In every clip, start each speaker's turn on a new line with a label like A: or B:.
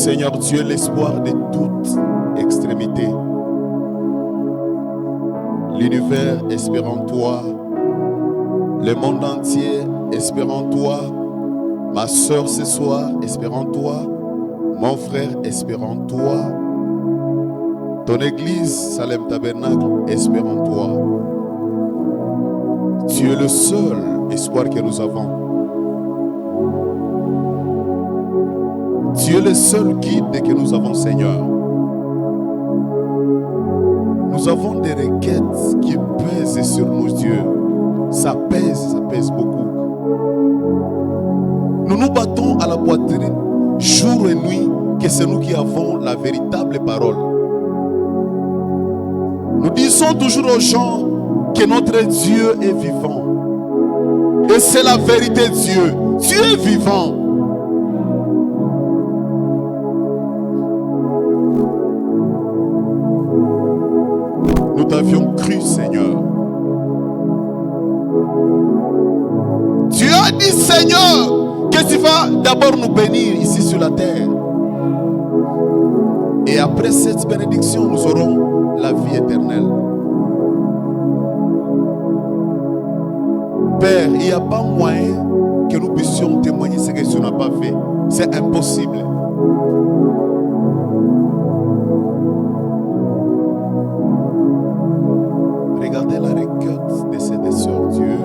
A: Seigneur Dieu, l'espoir de toute extrémité. L'univers espère en toi. Le monde entier espère en toi. Ma soeur ce soir espère en toi. Mon frère espère en toi. Ton église, Salem Tabernacle, espère en toi. Tu es le seul espoir que nous avons. Tu es le seul guide que nous avons, Seigneur. Nous avons des requêtes qui pèsent sur nos yeux. Ça pèse beaucoup. Nous nous battons à la poitrine jour et nuit que c'est nous qui avons la véritable parole. Nous disons toujours aux gens que notre Dieu est vivant. Et c'est la vérité, Dieu. Dieu est vivant. Nous t'avions cru, Seigneur. Tu as dit, Seigneur, que tu vas d'abord nous bénir ici sur la terre. Et après cette bénédiction, nous aurons la vie éternelle. Père, il n'y a pas moyen que nous puissions témoigner ce que tu n'as pas fait. C'est impossible. Regardez la requête de ces deux sœurs, Dieu.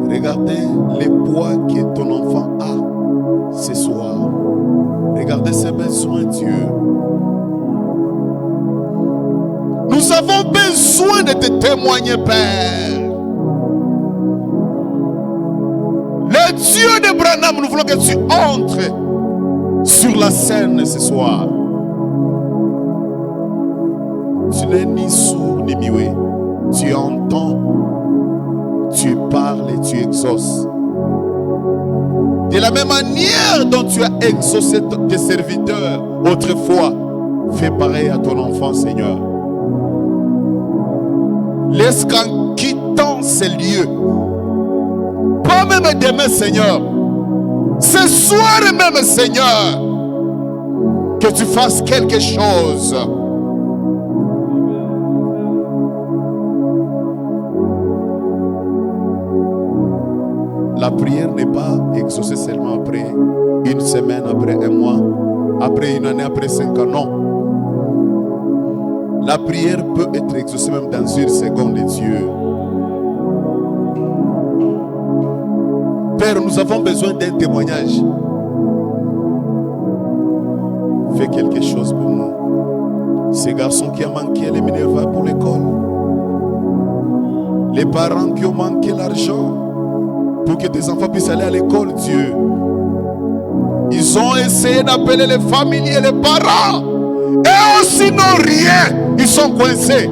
A: Regardez les poids que ton enfant a ce soir. Regardez ses besoins, Dieu. Nous avons besoin de te témoigner, Père. Le Dieu d'Abraham, nous voulons que tu entres sur la scène ce soir. Tu n'es ni sourd ni muet. Tu entends, tu parles et tu exauces. De la même manière dont tu as exaucé tes serviteurs autrefois, fais pareil à ton enfant, Seigneur. Laisse qu'en quittant ces lieux, pas même demain, Seigneur, ce soir même, Seigneur, que tu fasses quelque chose. La prière n'est pas exaucée seulement après une semaine, après un mois, après une année, après 5 ans. Non. La prière peut être exaucée même dans une seconde, Dieu. Père, nous avons besoin d'un témoignage. Fais quelque chose pour nous. Ces garçons qui ont manqué les Minerva pour l'école. Les parents qui ont manqué l'argent pour que tes enfants puissent aller à l'école, Dieu. Ils ont essayé d'appeler les familles et les parents. Et aussi n'ont rien. Ils sont coincés.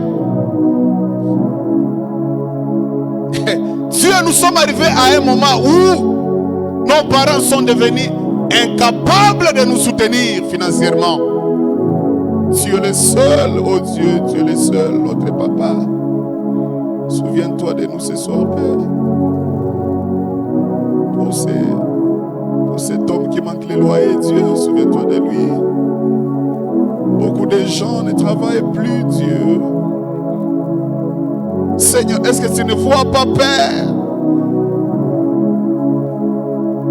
A: Dieu, nous sommes arrivés à un moment où nos parents sont devenus incapables de nous soutenir financièrement. Tu es le seul, oh Dieu, tu es le seul, notre papa. Souviens-toi de nous ce soir, Père. Pour cet homme qui manque les loyers, Dieu, souviens-toi de lui. Beaucoup de gens ne travaillent plus, Dieu. Seigneur, est-ce que tu ne vois pas, Père?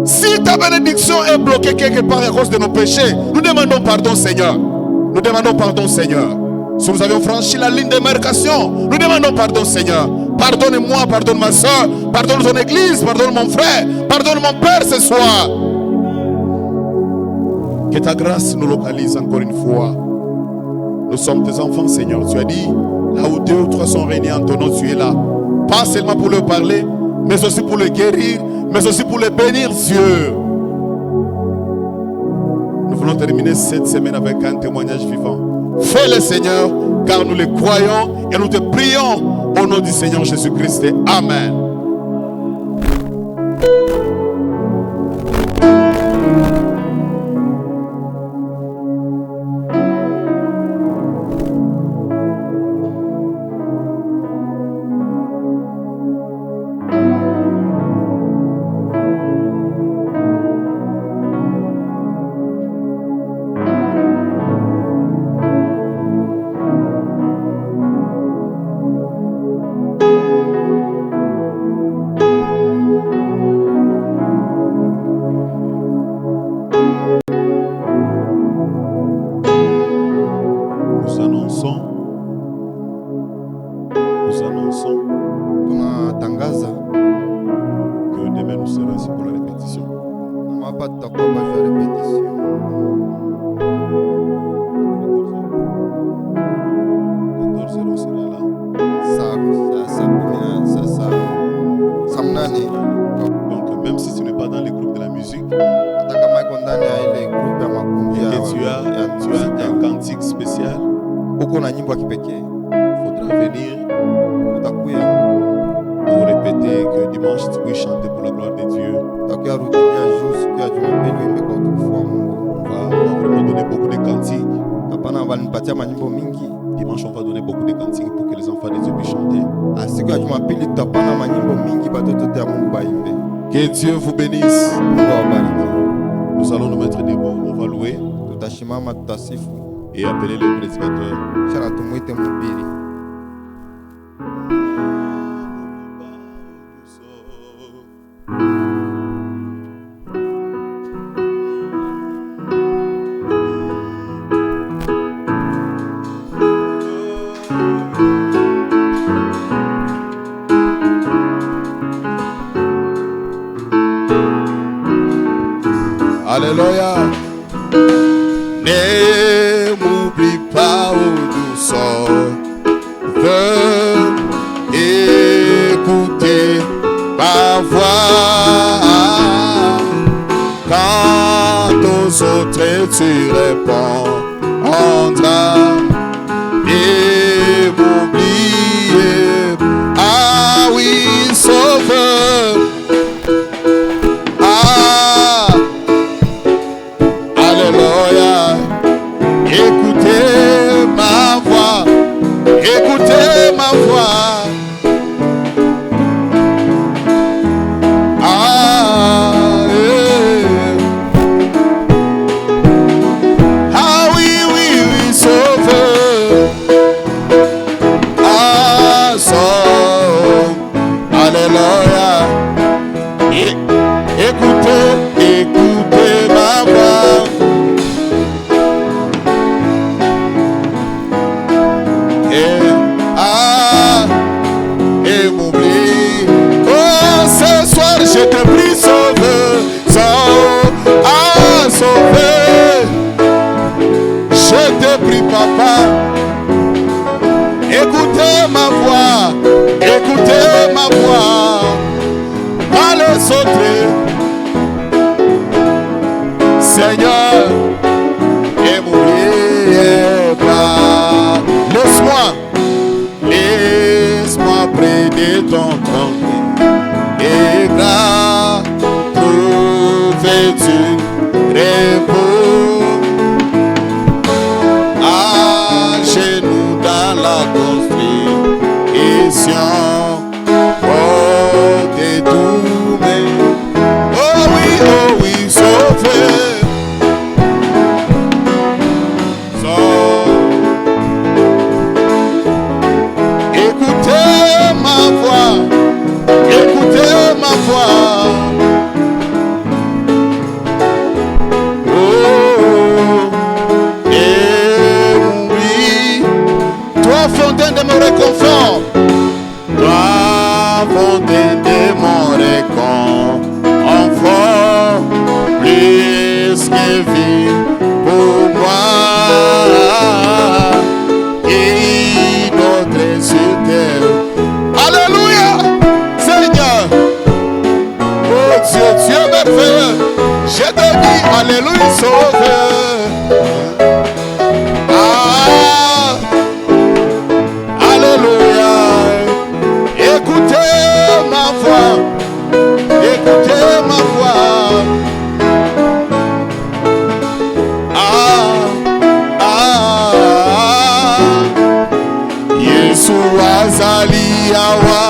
A: Si ta bénédiction est bloquée quelque part à cause de nos péchés, nous demandons pardon, Seigneur. Nous demandons pardon, Seigneur. Si nous avions franchi la ligne de démarcation, nous demandons pardon, Seigneur. Pardonne-moi, pardonne ma soeur, pardonne ton église, pardonne mon frère, pardonne mon père ce soir. Que ta grâce nous localise encore une fois. Nous sommes tes enfants, Seigneur. Tu as dit, là où 2 ou 3 sont réunis en ton nom, tu es là. Pas seulement pour leur parler, mais aussi pour les guérir, mais aussi pour les bénir, Dieu. Nous voulons terminer cette semaine avec un témoignage vivant. Fais-le, Seigneur, car nous le croyons et nous te prions au nom du Seigneur Jésus-Christ. Amen.
B: Hapa tutakuwa kwa repetition.
A: Donc même si tu n'es pas dans les groupes de la musique, et que tu as un cantique spécial, il faudra venir pour répéter que dimanche tu peux chanter pour la gloire de Dieu. On va vraiment donner beaucoup de cantiques. Dimanche on va donner beaucoup de cantiques pour que les enfants de Dieu puissent chanter. Que Dieu vous bénisse. Nous allons nous mettre debout, on va louer et appeler le prédicateur. Alléluia. Ne m'oublie pas, ô douceur, veux écouter ma voix. Quand aux autres tu répondras et m'oublier. Ah oui, sauveur. Écoutez ma voix, écoutez ma voix. Ah oui, oui, oui, sauveur. Sauve. Alléluia. Écoutez, écoutez ma voix. Et m'oublie. Oh, ce soir je te prie, sauve, sauve. Je te prie, papa. Écoutez ma voix, écoutez ma voix. Allez sauter, Seigneur, et m'oubliez pas. Laisse-moi près de ton trône et là trouver-tu repos à genoux dans la construction. Oh, de tout mais oh oui, sauve. Écoutez ma voix, écoutez ma voix. Oh, et oui, toi fontaine de mon réconfort, toi fontaine de mon réconfort, plus que vie pour moi. Et notre sur terre. Alléluia, Seigneur. Oh Dieu, Dieu merveilleux. Je te dis, alléluia, sauveur. Alléluia. Écoutez ma voix. Écoutez ma voix. Yesu azali awa,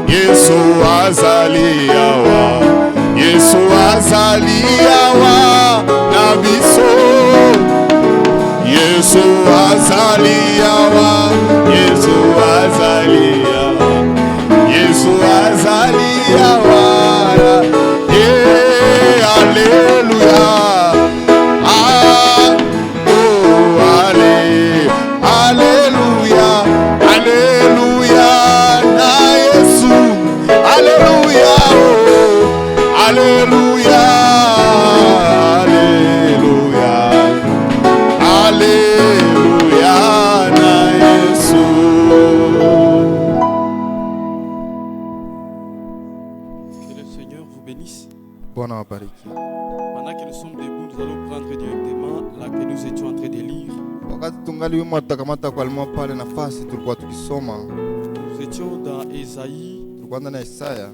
A: Yesu azali awa, Yesu azali awa na biso. Yesu azali awa, Yesu azali awa, Yesu azali awa. Alléluia. Alléluia, alléluia, na Yesu, alléluia, oh, alléluia,
B: awabariki.
C: Pendant que nous sommes debout, nous allons prendre directement là que nous étions en train de lire.
B: Wakati tungali wima tutakamata kwa alima pale nafasi tulikuwa tukisoma.
C: Nous étions dans Ésaïe.
B: Tulikuwa ndani ya Isaya.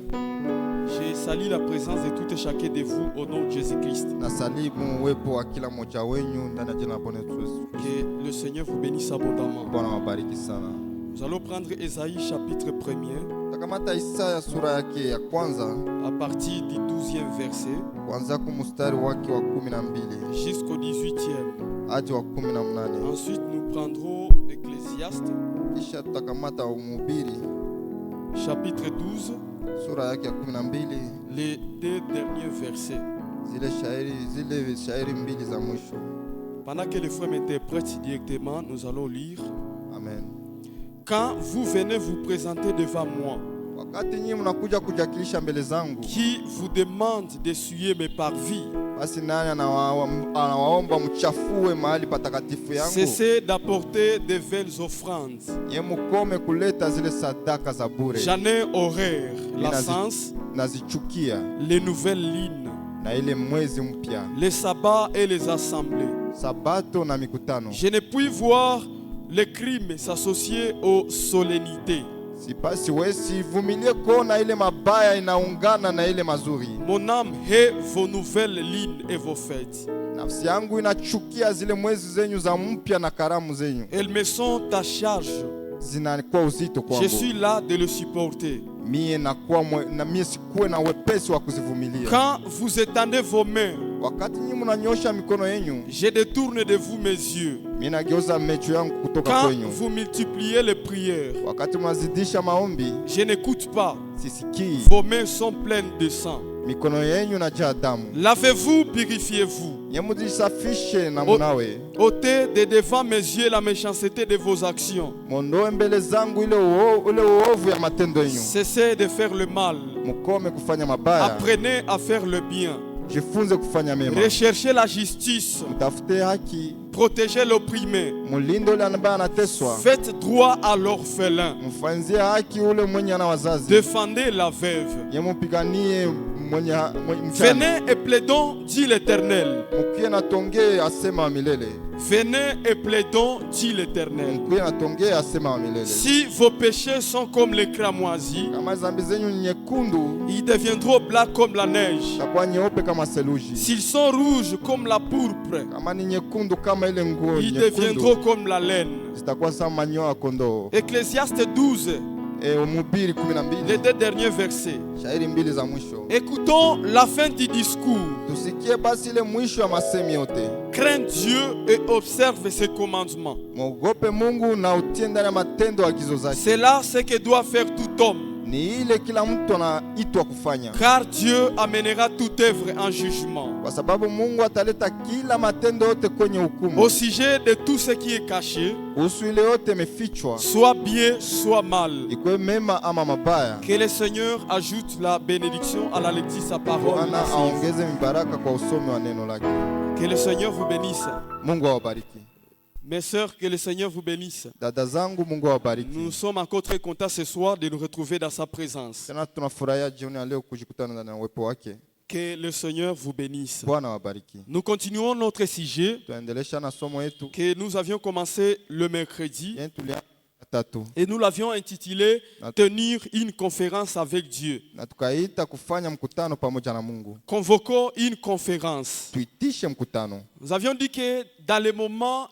C: J'ai sali la présence de tout et chacun de vous au nom de Jésus-Christ.
B: Na salimu uwepo wa kila mmoja wenyu ndani ya jina la Bwana wetu Yesu.
C: Que le Seigneur vous bénisse abondamment.
B: Bwana awabariki sana.
C: Nous allons prendre Ésaïe chapitre 1er
B: Tutakamata Isaya sura yake ya kwanza
C: à partir du 12e verset
B: kuanzia kumstari wake wa 12
C: jusqu'au 18e.
B: hadi wa 18.
C: Ensuite, nous prendrons Ecclésiaste
B: Kisha tutakamata Mhubiri
C: chapitre 12,
B: sura yake ya 12,
C: les 2 derniers versets.
B: zile shairi mbili za mwisho.
C: Pendant que les frères m'interprètent directement, nous allons lire.
B: Amen.
C: Quand vous venez vous présenter devant moi,
B: Wakati nyinyi mnakuja kujakilisha mbele zangu,
C: qui vous demande d'essuyer mes parvis,
B: basi nani anawaomba mchafue mahali patakatifu yangu?
C: cessez d'apporter de vaines offrandes.
B: Ye mukome kuleta zile sadaka za bure.
C: J'en ai horreur, la sens,
B: Nazichukia
C: les nouvelles lignes,
B: na ile mwezi mpya,
C: les sabbats et les assemblées.
B: sabato na mikutano.
C: Je ne puis voir les crimes s'associer aux solennités.
B: Sivumilie kuona ile mabaya inaungana na ile mazuri.
C: Mon âme hait vos nouvelles lignes et vos fêtes.
B: Nafsi yangu inachukia zile mwezi zenyu za mpya na karamu zenyu.
C: Elles me sont à charge.
B: Zinakuwa uzito kwangu.
C: Je suis là de le supporter.
B: Mie sikuwe na wepesi wa kuzivumilia.
C: Quand vous étendez vos mains,
B: Wakati nyinyi mnanyosha mikono yenu,
C: je détourne de vous mes yeux.
B: mimi nageuza macho yangu kutoka
C: Quand
B: kwenyu.
C: vous multipliez les prières,
B: Wakati mnazidisha maombi,
C: je n'écoute pas.
B: sisikii.
C: Vos mains sont pleines de sang.
B: Mikono yenu inajaa damu.
C: Lavez-vous, purifiez-vous.
B: Mujisafishe na munawe.
C: Ôtez de devant mes yeux la méchanceté de vos actions.
B: Mondoe mbele zangu ile uovu ya matendo yenu.
C: Cessez de faire le mal.
B: Mukome kufanya mabaya.
C: Apprenez à faire le bien.
B: Jifunze kufanya mema.
C: Recherchez la justice.
B: Mtafute haki.
C: Protégez l'opprimé.
B: Mulinde ule ambaye anateswa.
C: Faites droit à l'orphelin.
B: Mfanzie haki ule mwenye ana wazazi.
C: Défendez la veuve.
B: Yemupiganie mwenye
C: Venez et plaidons, dit l'Éternel.
B: Mukie na tonge asema milele.
C: Venez et plaidons, dit l'Éternel.
B: Mukie na tonge asema wa milele.
C: Si vos péchés sont comme les cramoisis,
B: Kama zambi zenyu ni nyekundu,
C: ils deviendront blancs comme la neige.
B: takuwa nyeupe kama seluji.
C: S'ils sont rouges comme la pourpre,
B: Kama ni nyekundu kama ile nguo
C: ils
B: nyekundu,
C: deviendront comme la laine.
B: zitakuwa sama manyoya ya kondoo.
C: Ecclésiaste 12,
B: Mhubiri
C: les
B: 12,
C: 2 derniers versets.
B: shairi mbili za mwisho.
C: Écoutons la fin du discours.
B: Tusikie basi ile mwisho ya masemi yote.
C: Crains Dieu et observe ses commandements.
B: Mwogope Mungu na utie ndani ya matendo agizo zake.
C: C'est là ce que doit faire tout homme.
B: Ni ile kila mtu anaitwa kufanya.
C: Car Dieu amènera toute œuvre en jugement.
B: Kwa sababu Mungu ataleta kila matendo yote kwenye hukumu.
C: Au sujet de tout ce qui est caché,
B: Kuhusu ile yote imefichwa,
C: soit bien, soit mal.
B: ikuwe mema ama mabaya.
C: Que le Seigneur ajoute la bénédiction à la lecture de sa parole.
B: Bwana aongeze mibaraka kwa usomi wa neno lake.
C: Que le Seigneur vous bénisse.
B: Mungu awabariki.
C: Mes sœurs, que le Seigneur vous bénisse.
B: Dada zangu, Mungu awabariki.
C: Nous sommes encore très contents ce soir de nous retrouver dans sa présence.
B: Tena tunafurahia jioni ya leo kujikutana ndani ya uwepo wake.
C: Que le Seigneur vous bénisse.
B: Bwana awabariki.
C: Nous continuons notre sujet
B: Tuendelesha na somo yetu.
C: que nous avions commencé le mercredi
B: Yeye tulianza tatu
C: et nous l'avions intitulé Tenir une conférence avec Dieu.
B: na tukaita kufanya mkutano pamoja na Mungu.
C: Convoquons une conférence.
B: Tuitishe mkutano.
C: Nous avions dit que dans les moments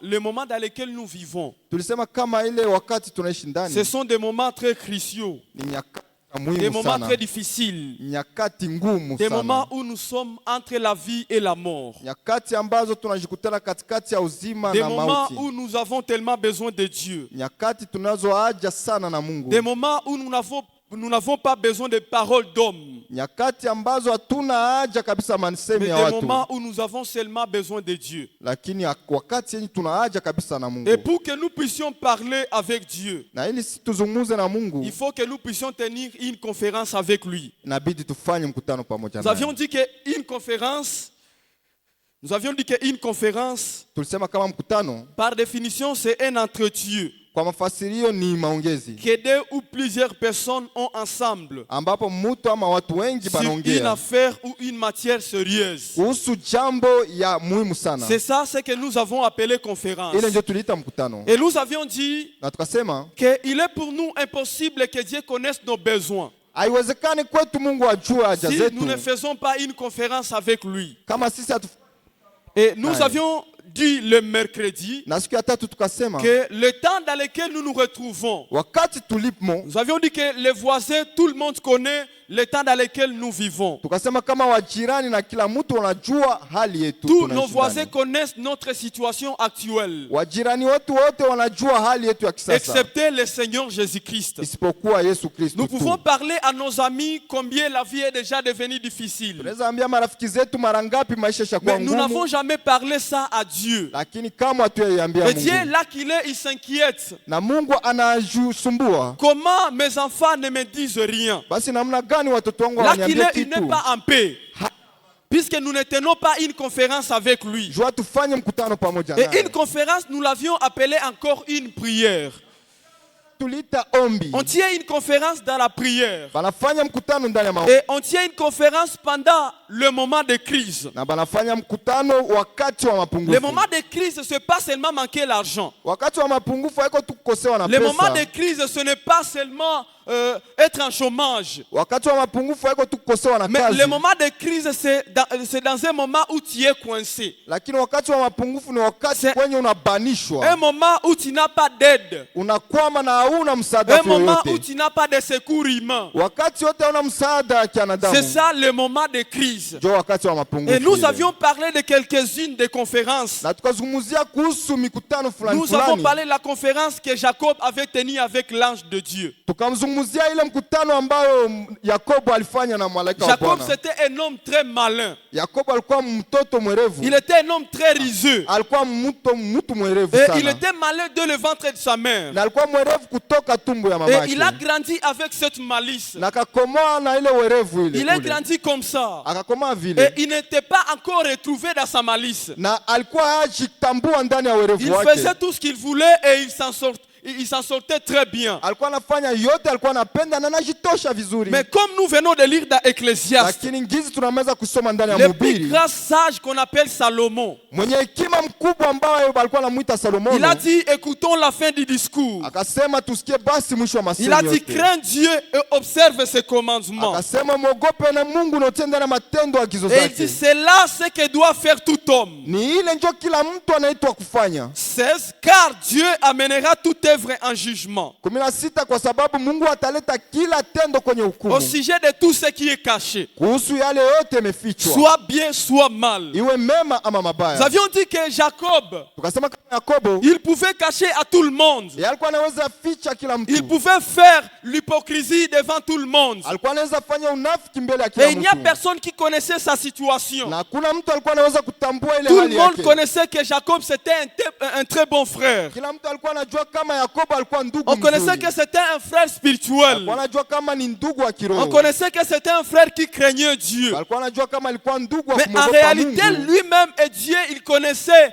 C: dans lesquels nous vivons,
B: Tulisema kama ile wakati tunaishi ndani
C: ce sont des moments très cruciaux,
B: ni nyakati
C: des
B: muhimu
C: moments
B: sana.
C: très difficiles,
B: Nyakati ngumu
C: des
B: sana.
C: moments où nous sommes entre la vie et la mort,
B: Nyakati ambazo tunajikutana katikati ya uzima
C: des
B: na
C: moments
B: mauti.
C: où nous avons tellement besoin de Dieu,
B: Nyakati tunazo haja sana na Mungu.
C: des moments où nous n'avons pas besoin de paroles d'hommes,
B: Nyakati ambazo hatuna haja kabisa
C: mais
B: manisemi ya
C: des
B: watu.
C: moments où nous avons seulement besoin de Dieu.
B: Lakini wakati yenye tuna haja kabisa na Mungu.
C: Et pour que nous puissions parler avec Dieu,
B: Na ili si tuzungumze na Mungu,
C: il faut que nous puissions tenir une conférence avec lui.
B: inabidi tufanye mkutano pamoja
C: Nous avions
B: naye.
C: dit qu'une conférence, Tulisema kama mkutano,
B: par définition, c'est un entretien Kwa mafasirio ni maongezi
C: que deux ou plusieurs personnes ont ensemble
B: ambapo mtu ama watu wengi
C: sur une
B: banaongea
C: affaire ou une matière sérieuse.
B: kuhusu jambo ya muhimu sana.
C: C'est ça ce que nous avons appelé conférence.
B: Ile ndio tuliita mkutano.
C: Et nous avions dit
B: Na tukasema
C: qu'il est pour nous impossible que Dieu connaisse nos besoins
B: haiwezekani kwetu Mungu ajue haja
C: si
B: zetu
C: nous ne faisons pas une conférence avec lui.
B: kama sisi
C: Et nous
B: Aye.
C: avions dit le mercredi
B: na siku ya tatu tukasema
C: que le temps dans lequel nous nous retrouvons,
B: wakati tulipmo,
C: nous avions dit que les voisins, tout le monde connaît le temps dans lequel nous vivons.
B: tukasema kama wajirani na kila mtu wanajua hali yetu.
C: Tous nos
B: tunaishi
C: voisins
B: ndani.
C: connaissent notre situation actuelle,
B: Wajirani wetu wote wanajua hali yetu ya kisasa
C: excepté le Seigneur Jésus-Christ.
B: isipokuwa Yesu Kristo
C: Nous
B: tu.
C: pouvons parler à nos amis combien la vie est déjà devenue difficile.
B: Tunaweza ambia marafiki zetu mara ngapi maisha
C: Mais
B: yashakuwa
C: nous n'avons
B: ngumu,
C: jamais parlé ça à Dieu.
B: lakini kama hatuiambia
C: Et Dieu,
B: Mungu
C: là qu'il est, il s'inquiète.
B: na Mungu anajisumbua,
C: Comment mes enfants ne me disent rien?
B: basi namna gani watoto wangu
C: Là qu'il
B: waniambie
C: est, il
B: kitu?
C: n'est pas en paix. Puisque nous ne tenons pas une conférence avec lui.
B: Jua tufanye mkutano pamoja
C: Et
B: naye.
C: une conférence, nous l'avions appelée encore une prière.
B: Tuliita ombi.
C: On tient une conférence dans la prière.
B: Banafanya mkutano ndani ya maombi.
C: Et on tient une conférence pendant le moment de crise.
B: Na banafanya mkutano wakati wa mapungufu.
C: Le moment de crise, ce n'est pas seulement manquer l'argent.
B: Wakati wa mapungufu haiko tu kukosewa na
C: Le moment de
B: pesa.
C: crise, ce n'est pas seulement être en chômage.
B: Wakati wa mapungufu haiko tu kukosewa na
C: Mais
B: kazi.
C: le moment de crise, c'est dans un moment où tu es coincé.
B: Lakini wakati wa mapungufu ni wakati
C: C'est-
B: kwenye
C: Un
B: unabanishwa.
C: moment où tu n'as pas d'aide.
B: Unakwama na hauna msaada
C: Un moment où
B: yoyote.
C: tu n'as pas de secours humain.
B: Wakati wote hauna msaada ya kianadamu.
C: C'est ça le moment de crise.
B: Ndio wakati wa mapungufu.
C: Et nous
B: ile.
C: avions parlé de quelques-unes des conférences.
B: Na tukazungumzia kuhusu mikutano fulani
C: Nous avons
B: fulani.
C: parlé de la conférence que Jacob avait tenue avec l'ange de Dieu.
B: Tukamzungumzia ile mkutano ambayo Yakobo alifanya na malaika wa
C: Jacob,
B: Bwana.
C: c'était un homme très malin.
B: Yakobo alikuwa mtoto mwerevu.
C: Il était un homme très riseux.
B: Alikuwa mtu mwerevu
C: Et
B: sana.
C: il était malin de le ventre de sa mère.
B: Na alikuwa mwerevu kutoka tumbo ya
C: Et
B: mamake.
C: il a grandi avec cette malice.
B: Na akakomaa na ile werevu ile.
C: Il est
B: kule.
C: grandi comme ça.
B: Akakomaa
C: Et
B: vile.
C: il n'était pas encore retrouvé dans sa malice.
B: Na alikuwa hajitambua ndani ya werevu
C: Il
B: wake.
C: faisait tout ce qu'il voulait et il s'en sortait très bien.
B: Alikuwa anafanya yote alikuwa anapenda na anajitosha vizuri.
C: Mais comme nous venons de lire dans Ecclésiaste,
B: Lakini ngizi tunaweza kusoma ndani ya
C: le plus
B: Mhubiri.
C: grand sage qu'on appelle Salomon,
B: Mwenye hekima mkubwa ambaye alikuwa anamuita
C: il a
B: Salomono.
C: dit, écoutons la fin du discours.
B: Akasema tusikie basi mwisho wa
C: Il a
B: masemi
C: dit,
B: yote.
C: crains Dieu et observe ses commandements.
B: Akasema mwogope na Mungu na utende na matendo ya agizo
C: Et il dit,
B: zake.
C: c'est là ce que doit faire tout homme.
B: Ni ile ndio kila mtu anaitwa kufanya.
C: 16, car Dieu amènera toute œuvre en jugement
B: 16 kwa sababu Mungu ataleta kila tendo kwenye
C: au
B: hukumu.
C: sujet de tout ce qui est caché,
B: Kuhusu yale yote yamefichwa.
C: soit bien, soit mal.
B: Iwe mema ama
C: Nous
B: mabaya.
C: avions dit que Jacob,
B: Tukasema kama Yakobo,
C: il pouvait cacher à tout le monde.
B: yeye alikuwa anaweza ficha kila mtu.
C: Il pouvait faire l'hypocrisie devant tout le monde.
B: Alikuwa anaweza fanya unafiki mbele ya
C: Et
B: kila
C: il n'y a
B: mtu.
C: personne qui connaissait sa situation.
B: Na kuna mtu alikuwa anaweza kutambua ile
C: Tout le
B: hali
C: monde
B: yake.
C: connaissait que Jacob c'était un très bon frère.
B: Kila mtu alikuwa anajua kama Yakobo alikuwa ndugu
C: On connaissait
B: mzuri.
C: que c'était un frère spirituel.
B: Alikuwa anajua kama ni ndugu wa
C: On
B: kiroho.
C: connaissait que c'était un frère qui craignait Dieu.
B: Alikuwa anajua kama alikuwa ndugu wa
C: Mais en
B: kumwogopa
C: réalité,
B: Mungu.
C: lui-même et Dieu, il connaissait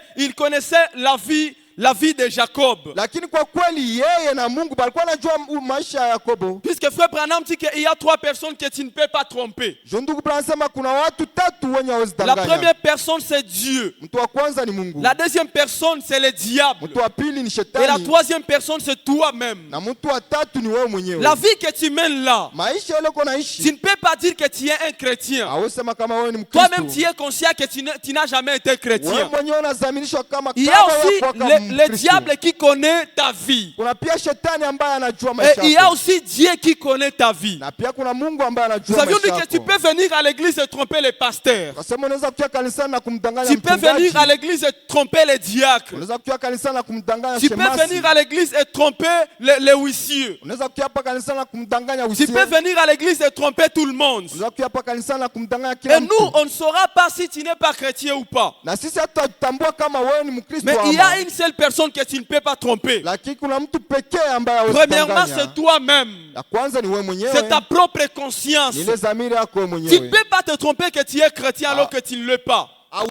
C: la vie de Jacob.
B: Lakini kwa kweli yeye na Mungu alikuwa anajua maisha ya Yakobo.
C: Puisque frère Branham dit qu'il y a 3 personnes que tu ne peux pas tromper.
B: Ndugu Branham anasema kuna watu tatu wenye hawezi
C: La
B: danganya.
C: première personne, c'est Dieu.
B: Mtu wa kwanza ni Mungu.
C: La deuxième personne, c'est le diable.
B: Mtu wa pili ni
C: Et la
B: shetani.
C: troisième personne, c'est toi-même.
B: Na mtu wa tatu ni wewe mwenyewe.
C: La vie que tu mènes là,
B: Maisha ile uko
C: tu
B: naishi.
C: ne peux pas dire que tu es un chrétien.
B: Hawezi sema kama wewe ni
C: Toi-même, tu
B: Mkristo.
C: es conscient que tu n'as jamais été
B: Wewe
C: chrétien.
B: mwenyewe unazaminishwa kama
C: Il y a
B: kama
C: aussi
B: wewe kwa
C: le diable qui connaît ta vie.
B: Kuna pia shetani ambaye anajua
C: Et
B: maisha
C: il y a
B: yako.
C: aussi Dieu qui connaît ta vie.
B: Na pia kuna Mungu ambaye
C: Nous
B: anajua
C: avions dit
B: maisha
C: que tu
B: yako.
C: peux venir à l'église et tromper les pasteurs.
B: Kasema unaweza kuja kanisani na kumdanganya
C: Tu peux
B: mchungaji.
C: venir à l'église et tromper les diacres.
B: Unaweza kuja kanisani na kumdanganya
C: Tu peux
B: shemasi.
C: venir à l'église et tromper les huissiers.
B: Unaweza kuja hapa kanisani na kumdanganya
C: Tu
B: usie.
C: peux venir à l'église et tromper tout le monde.
B: Unaweza kuja hapa kanisani na kumdanganya kila
C: Et
B: mtu.
C: nous, on ne saura pas si tu n'es pas chrétien ou pas.
B: Na sisi hatutatambua kama wewe ni Mkristo
C: Mais il y
B: ama.
C: a une seule personne que tu ne peux pas tromper.
B: Lakini kuna mtu pekee ambaye hawezi
C: Premièrement,
B: kudanganya.
C: c'est toi-même.
B: La kwanza ni wewe mwenyewe.
C: C'est ta propre conscience.
B: Ni ile dhamiri yako wewe
C: Tu ne
B: mwenyewe.
C: peux pas te tromper que tu es chrétien alors que tu ne l'es pas.
B: Hawe-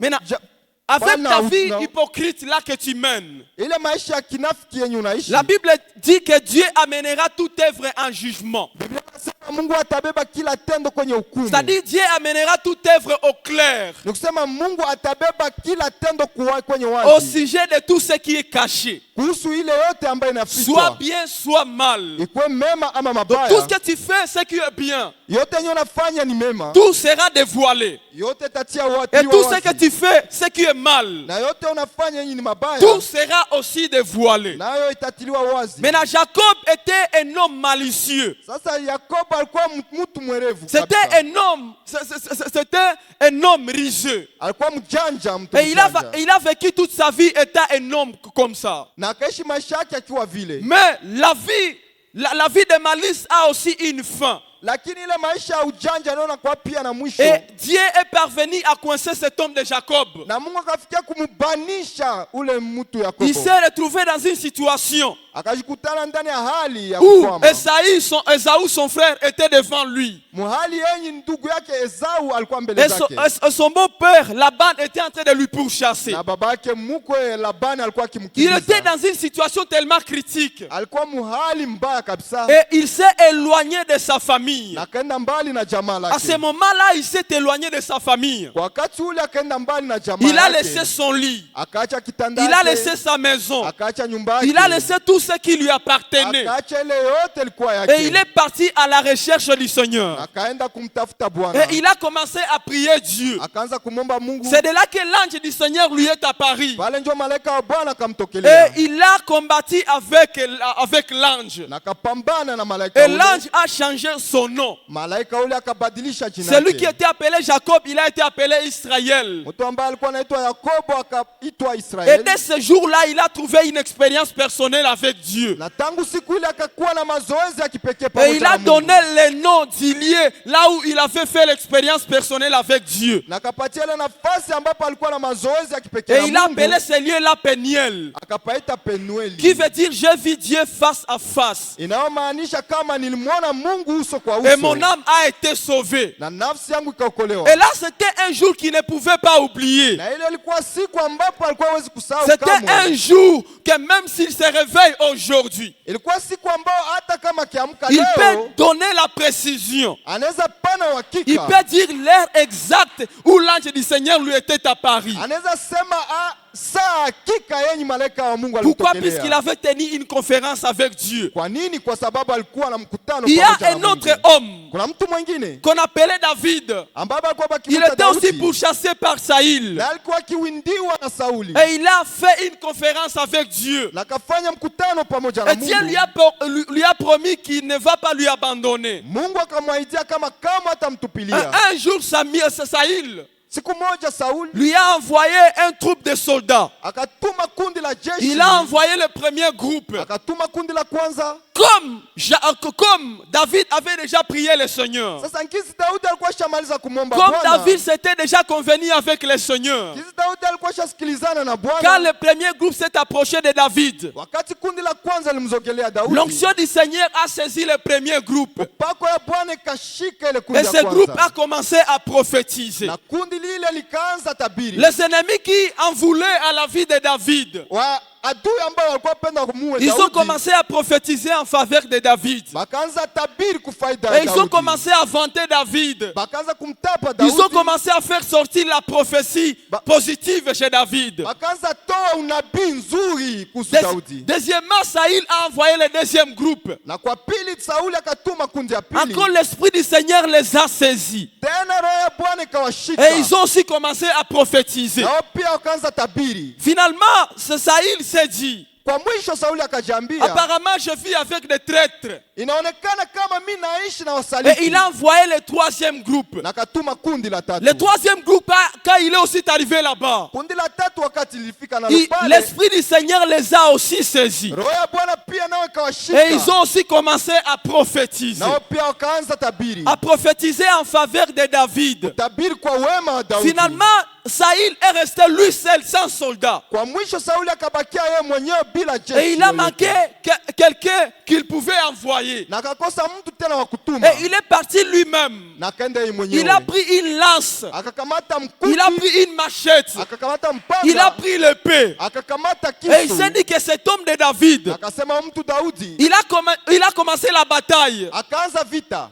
C: Maintenant,
B: Ja-
C: avec
B: Bana
C: ta vie
B: no.
C: hypocrite là que tu mènes.
B: Ile maisha ya kinafiki yenye unaishi.
C: La Bible dit que Dieu amènera toute œuvre en jugement.
B: Biblia inasema Mungu atabeba kila tendo kwenye hukumu.
C: C'est-à-dire Dieu amènera toute œuvre au clair.
B: Ni kusema Mungu atabeba kila tendo kwenye
C: Au
B: wazi.
C: sujet de tout ce qui est caché.
B: Kuhusu ile yote ambayo
C: Soit
B: inafichwa.
C: bien, soit mal.
B: Ikuwe mema ama
C: Donc
B: mabaya.
C: tout ce que tu fais, ce qui est bien,
B: Yote yenye unafanya ni mema.
C: tout sera dévoilé.
B: Yote tatia watu.
C: Et tout ce que tu fais, ce qui est mal,
B: na yote unafanya yenye ni mabaya.
C: tout sera aussi dévoilé.
B: Nayo itatiliwa wazi.
C: Maintenant, Jacob était un homme malicieux.
B: Sasa Yakobo alikuwa mtu mwerevu.
C: C'était
B: kabisa.
C: un homme riseux.
B: Alikuwa mjanja, mtu
C: Et
B: mjanja.
C: il a vécu toute sa vie étant un homme comme ça.
B: Na akaishi maisha yake akiwa vile.
C: Mais la vie de malice a aussi une fin.
B: Lakini ile maisha ya ujanja naona kwa pia na mwisho.
C: Et Dieu est parvenu à coincer cet homme de Jacob.
B: Na Mungu akafikia kumbanisha ule mtu Yakobo.
C: Il s'est retrouvé dans une situation
B: Akajikutana ndani ya hali ya
C: où
B: kukwama.
C: Esaü, son frère, était devant lui.
B: Muhali yenye ndugu yake Esau alikuwa mbele
C: Et
B: zake.
C: son beau-père, Laban, était en train de lui pourchasser.
B: Na baba yake mkwe Labani alikuwa
C: Il
B: akimkimbiza.
C: était dans une situation tellement critique.
B: Alikuwa muhali mbaya kabisa.
C: Et il s'est éloigné de sa famille.
B: Na akaenda mbali na jamaa
C: À ce
B: lake.
C: moment-là, il s'est éloigné de sa famille.
B: Kwa wakati ule akaenda mbali na jamaa
C: Il a
B: yake.
C: laissé son lit.
B: Akaacha kitanda
C: Il a
B: yake.
C: laissé sa maison.
B: Akaacha nyumba yake.
C: Il a laissé tout ce qui lui appartenait.
B: Akaacha ile yote ilikuwa yake.
C: Et il est parti à la recherche du Seigneur.
B: Akaenda kumtafuta Bwana.
C: Et il a commencé à prier Dieu.
B: Akaanza kumomba Mungu.
C: C'est de là que l'ange du Seigneur lui est apparu.
B: Pale ndio malaika wa Bwana akamtokelea.
C: Et il a combattu avec l'ange.
B: Na akapambana na malaika
C: Et
B: ule.
C: l'ange a changé son nom.
B: Malaika ule akabadilisha jina
C: Celui
B: lake.
C: qui était appelé Jacob, il a été appelé Israël.
B: Mtu ambaye alikuwa anaitwa Yakobo akaitwa
C: Et
B: Israeli.
C: dès ce jour-là, il a trouvé une expérience personnelle avec Dieu.
B: Na tangu siku ile akakuwa na mazoezi ya kipekee
C: Et
B: pamoja
C: il
B: na
C: a
B: Mungu.
C: donné le nom du lieu là où il avait fait l'expérience personnelle avec Dieu.
B: Na akapatia ile nafasi ambapo alikuwa na mazoezi ya kipekee
C: Et
B: na
C: il a
B: Mungu.
C: appelé ce lieu-là Peniel,
B: Akapaita Penueli.
C: qui veut dire j'ai vu Dieu face à face.
B: Inayomaanisha kama nilimwona Mungu uso kwa
C: Et
B: uso.
C: mon âme a été sauvée.
B: Na nafsi yangu ikaokolewa.
C: Et là, c'était un jour qu'il ne pouvait pas oublier.
B: Na ile ilikuwa siku ambapo alikuwa hawezi kusahau
C: C'était
B: kamwe.
C: un jour que même s'il se réveille aujourd'hui,
B: Ilikuwa siku ambayo hata kama akiamka
C: il peut
B: leo
C: donner la précision.
B: anaweza pana
C: Il
B: uhakika.
C: peut dire l'heure exacte où l'ange du Seigneur lui était apparu.
B: Anaweza sema saa hakika yenye malaika wa Mungu
C: Pourquoi?
B: alimtokelea.
C: Puisqu'il avait tenu une conférence avec Dieu.
B: Kwa nini? Kwa sababu alikuwa na mkutano
C: Il y
B: pamoja
C: a
B: na
C: un
B: Mungu.
C: autre homme
B: Kuna mtu mwingine
C: qu'on appelait David.
B: ambaye alikuwa
C: Il
B: bakimuita
C: était aussi
B: Daudi.
C: pourchassé par Saïl.
B: Na alikuwa akiwindiwa na Sauli.
C: Et il a fait une conférence avec Dieu.
B: Na akafanya mkutano pamoja na
C: Et Dieu
B: Mungu.
C: lui a promis qu'il ne va pas lui abandonner.
B: Mungu akamwaidia kama hatamtupilia.
C: Un jour, Saïl
B: Siku moja Sauli
C: lui a envoyé un troupe de soldats.
B: akatuma kundi la jeshi.
C: Il a envoyé le premier groupe.
B: Akatuma kundi la kwanza.
C: Comme David avait déjà prié le Seigneur.
B: Sasa nkizi Daudi alikuwa shamaliza kumwomba
C: Comme
B: Bwana.
C: David s'était déjà convenu avec le Seigneur.
B: Nkizi Daudi alikuwa shasikilizana na
C: Quand
B: Bwana.
C: le premier groupe s'est approché de David,
B: Wakati kundi la kwanza limzogelea Daudi.
C: l'onction du Seigneur a saisi le premier groupe.
B: Pako ya Bwana ikashika ile kundi
C: Et
B: la
C: ce groupe a
B: kwanza.
C: commencé à prophétiser.
B: Na kundi lile likaanza tabiri.
C: Les ennemis qui en voulaient à la vie de David,
B: Wa adui ambao walikuwa penda kumuue
C: ils ont
B: Daudi.
C: commencé à prophétiser en faveur de David.
B: Bakaanza tabiri kufaida ya
C: Et ils ont
B: Daudi.
C: commencé à vanter David.
B: Bakaanza kumtapa
C: Ils
B: Daudi.
C: ont commencé à faire sortir la prophétie positive chez David.
B: Bakaanza toa unabii nzuri kuhusu Daudi.
C: Deuxièmement, Saïl a envoyé le deuxième groupe.
B: Na kwa pili Sauli akatuma kundi ya pili.
C: Encore l'Esprit du Seigneur les a saisis.
B: Tena roho ya Bwana ikawashika.
C: Et ils ont aussi commencé à prophétiser.
B: Na wao pia wakaanza tabiri.
C: Finalement, Saïl s'est dit,
B: Kwa mwisho Sauli akajiambia,
C: apparemment je vis avec des traîtres.
B: inaonekana kama mimi naishi na
C: Et
B: wasaliti.
C: il a envoyé le troisième groupe.
B: Na akatuma kundi la tatu.
C: Le troisième groupe, quand il est aussi arrivé là-bas,
B: Kundi la tatu wakati lilifika na pale.
C: l'Esprit du Seigneur les a aussi saisis.
B: Roho ya Bwana pia nao ikawashika.
C: Et ils ont aussi commencé à prophétiser.
B: Na wao pia wakaanza tabiri.
C: À prophétiser en faveur de David.
B: Tabiri kwa wema wa Daudi.
C: Finalement, Saül est resté lui seul sans soldat.
B: Kwa mwisho Sauli akabakia yeye mwenyewe bila jeshi.
C: Et il a
B: yoyote.
C: manqué quelqu'un qu'il pouvait envoyer.
B: Na akakosa mtu tena wa kutuma.
C: Et il est parti lui-même.
B: Na akaenda yeye mwenyewe.
C: Il a pris une lance.
B: Akakamata
C: Il a
B: mkuki.
C: pris une machette.
B: Akakamata mpanga.
C: Il a pris l'épée.
B: Akakamata
C: Et il s'est
B: kisu.
C: dit que cet homme de David,
B: Akasema mtu Daudi.
C: il a commencé la bataille.
B: Akaanza vita.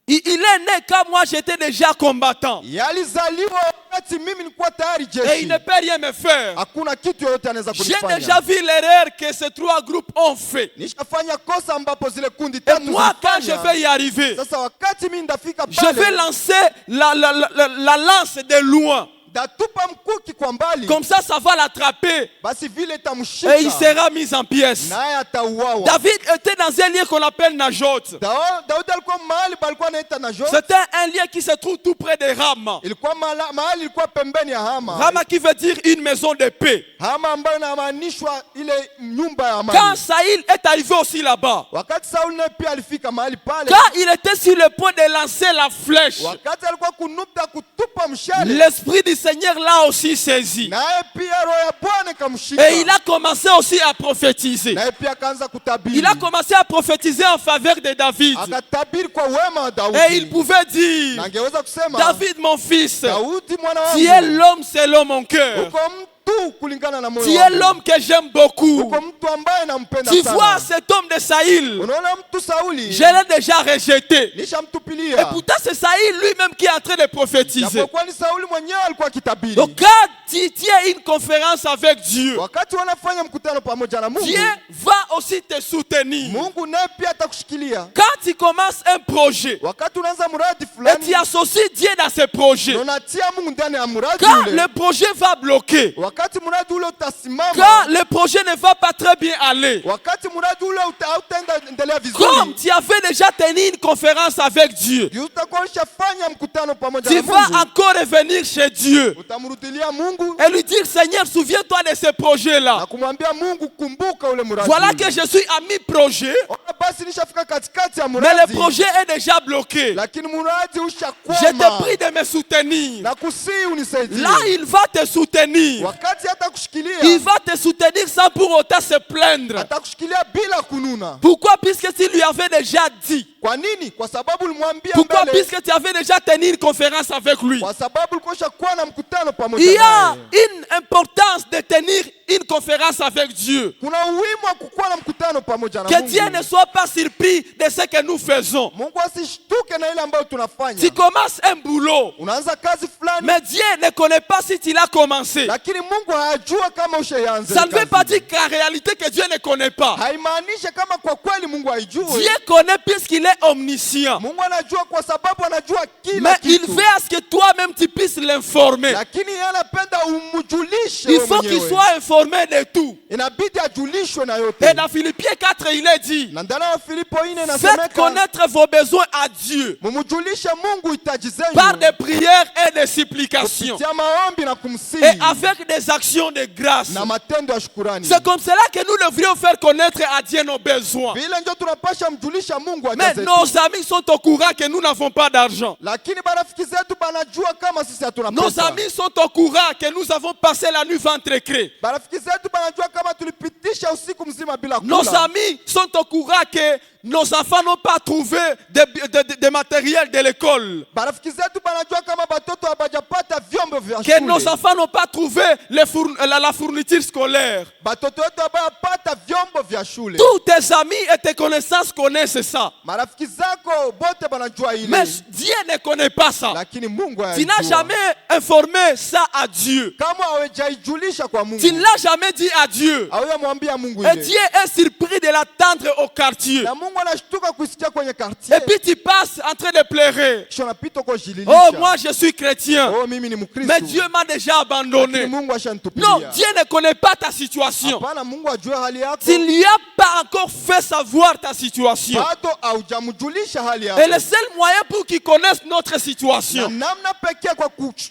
C: Il est né quand moi j'étais déjà combattant.
B: Yalizaliwa wakati mimi nilikuwa tayari
C: Et il
B: jeshi.
C: ne peut rien me faire.
B: Hakuna kitu yoyote anaweza
C: J'ai
B: kunifanya.
C: déjà vu l'erreur que ces trois groupes ont fait.
B: Nishafanya kosa ambapo zile kundi
C: Et
B: tatu
C: moi, quand je
B: zilifanya.
C: vais y arriver,
B: Sasa wakati mimi ndafika
C: je vais
B: pale,
C: lancer la lance de loin.
B: ndatupa mkuki kwa mbali,
C: Comme ça va l'attraper.
B: basi vile
C: Et il
B: itamshika
C: sera mis en pièces.
B: naye atauawa.
C: David était dans un lieu qu'on appelle Najot.
B: Daudi alikuwa mahali palikuwa naita Najot.
C: C'était un lieu qui se trouve tout près de Rama.
B: Ilikuwa mahali ilikuwa pembeni ya Hama.
C: Rama qui veut dire une maison de paix.
B: Hama ambayo inamaanishwa ile nyumba ya
C: Quand
B: amani.
C: Saül est arrivé aussi là-bas,
B: Wakati Sauli naye pia alifika mahali pale,
C: quand il était sur le point de lancer la flèche,
B: wakati alikuwa kunupta kutupa mshale,
C: l'esprit du Seigneur l'a aussi saisi.
B: naye pia roho ya Bwana ikamshika.
C: Et il a commencé aussi à prophétiser.
B: Naye pia akaanza kutabiri.
C: Il a commencé à prophétiser en faveur de David.
B: Akatabiri kwa wema wa Daudi.
C: Et il pouvait dire,
B: Na angeweza kusema
C: David mon fils,
B: Daudi mwana
C: tu es
B: wangu,
C: l'homme selon mon cœur.
B: uko mtu kulingana na moyo
C: Tu es
B: wangu.
C: l'homme que j'aime beaucoup.
B: Uko mtu ambaye nampenda
C: Tu
B: sana.
C: vois cet homme de Saül,
B: Unaona mtu Sauli,
C: je l'ai déjà rejeté. Et
B: nishamtupilia.
C: pourtant c'est Saül lui-même qui est en train de prophétiser.
B: Japokuwa ni Sauli mwenyewe alikuwa kitabiri.
C: Donc quand tu tiens une conférence avec Dieu,
B: Wakati wanafanya mkutano pamoja na Mungu,
C: Dieu va aussi te soutenir.
B: Mungu naye pia atakushikilia.
C: Quand tu commences un projet
B: Wakati unaanza mradi
C: et
B: fulani,
C: tu associes Dieu dans ce projet,
B: na unatia Mungu ndani ya mradi
C: quand
B: ule,
C: le projet va bloquer,
B: wakati mradi ule utasimama,
C: quand le projet ne va pas très bien aller,
B: wakati mradi ule hautaenda endelea
C: comme
B: vizuri,
C: tu avais déjà tenu une conférence avec Dieu,
B: utakuwa ushafanya mkutano pamoja
C: tu
B: na
C: vas
B: Mungu,
C: encore revenir chez Dieu
B: utamrudilia Mungu
C: et lui dire, Seigneur, souviens-toi de ce
B: na
C: projet-là.
B: kumwambia Mungu, kumbuka ule mradi.
C: Voilà
B: ule.
C: que je suis à mi-projet,
B: Ona basi nishafika katikati ya
C: mais
B: mradi,
C: le projet est déjà bloqué.
B: lakini mradi
C: Je
B: ushakwama.
C: te prie de me soutenir.
B: Na kusihi unisaidie.
C: Là, il va te soutenir.
B: Wakati hata
C: Il
B: kushikilia,
C: va te soutenir sans pour autant se plaindre.
B: atakushikilia bila kununa.
C: Pourquoi? Puisque tu lui avais déjà dit.
B: Kwa nini? Kwa sababu ulimwambia
C: Pourquoi?
B: mbele.
C: Puisque tu avais déjà tenu une conférence avec lui.
B: Kwa sababu ulikuwa ushakuwa na mkutano pamoja
C: Il y a
B: naye.
C: une importance de tenir une conférence avec Dieu.
B: Kuna umuhimu wa kukuwa na mkutano pamoja na
C: Que Dieu
B: Mungu.
C: ne soit pas surpris de ce que nous faisons.
B: Mungu asishtuke na ile ambayo tunafanya.
C: Tu commences un boulot,
B: Unaanza kazi fulani,
C: mais Dieu ne connaît pas si tu l'as commencé.
B: lakini Mungu hajua kama ushaanza.
C: Ça ne veut pas dire qu'en réalité que Dieu ne connaît pas.
B: Haimaanishi kama kwa kweli Mungu haijui.
C: Dieu connaît puisqu'il est omniscient.
B: Mungu anajua kwa sababu anajua kila
C: Mais il
B: kitu.
C: veut à ce que toi-même tu puisses l'informer.
B: Lakini yeye anapenda umjulishe
C: Il
B: wewe
C: faut qu'il
B: mwenyewe.
C: soit informé de tout.
B: Inabidi ajulishwe na yote.
C: Et dans Philippiens 4, il est dit,
B: Na ndani ya Filipo 4
C: faites
B: inasemeka,
C: connaître vos besoins à Dieu
B: mumjulishe Mungu hitaji zenyu
C: par des prières et des supplications
B: kupitia maombi na kumsihi
C: et avec des actions de grâce.
B: na matendo ya shukurani.
C: C'est comme cela que nous devrions faire connaître à Dieu nos besoins.
B: Vile ndio tunapasha mjulisha Mungu haja
C: Mais
B: zetu.
C: nos amis sont au courant que nous n'avons pas d'argent.
B: Lakini marafiki zetu banajua kama sisi hatuna
C: Nos
B: pesa.
C: amis sont au courant que nous avons passé la nuit ventre creux.
B: Marafiki zetu banajua kama tulipitisha usiku mzima bila
C: Nos
B: kula.
C: amis sont au courant que nos enfants n'ont pas trouvé de matériel de l'école.
B: Marafiki zetu banajua kama batoto habajapata vyombo vya
C: Que nos
B: shule.
C: enfants n'ont pas trouvé la fourniture scolaire.
B: Batoto wetu habajapata vyombo vya shule.
C: Tous tes amis et tes connaissances connaissent ça.
B: Marafiki zako bote banajua ile.
C: Mais Dieu ne connaît pas ça.
B: Lakini Mungu
C: Tu n'as
B: hayajua.
C: jamais informé ça à Dieu.
B: Kama hawajaijulisha kwa Mungu.
C: Tu ne l'as jamais dit à Dieu.
B: Hawajamwambia Mungu
C: Et
B: ile.
C: Dieu est surpris de l'attendre au quartier.
B: Na Mungu anashtuka kusikia kwenye quartier.
C: Et puis tu passes en train de pleurer.
B: Kisha unapita uko jililisha.
C: Oh, moi je suis chrétien.
B: Oh, mimi ni Mkristo.
C: Mais Dieu m'a déjà
B: Lakini
C: abandonné.
B: Mungu ashanitupilia.
C: Non, Dieu ne connaît pas ta situation.
B: Hapana, Mungu ajue hali yako.
C: Tu ne lui as pas encore fait savoir ta situation.
B: Bado haujamjulisha hali
C: Et le
B: yako.
C: seul moyen pour qu'il connaisse notre
B: Na
C: situation,
B: namna pekee kwa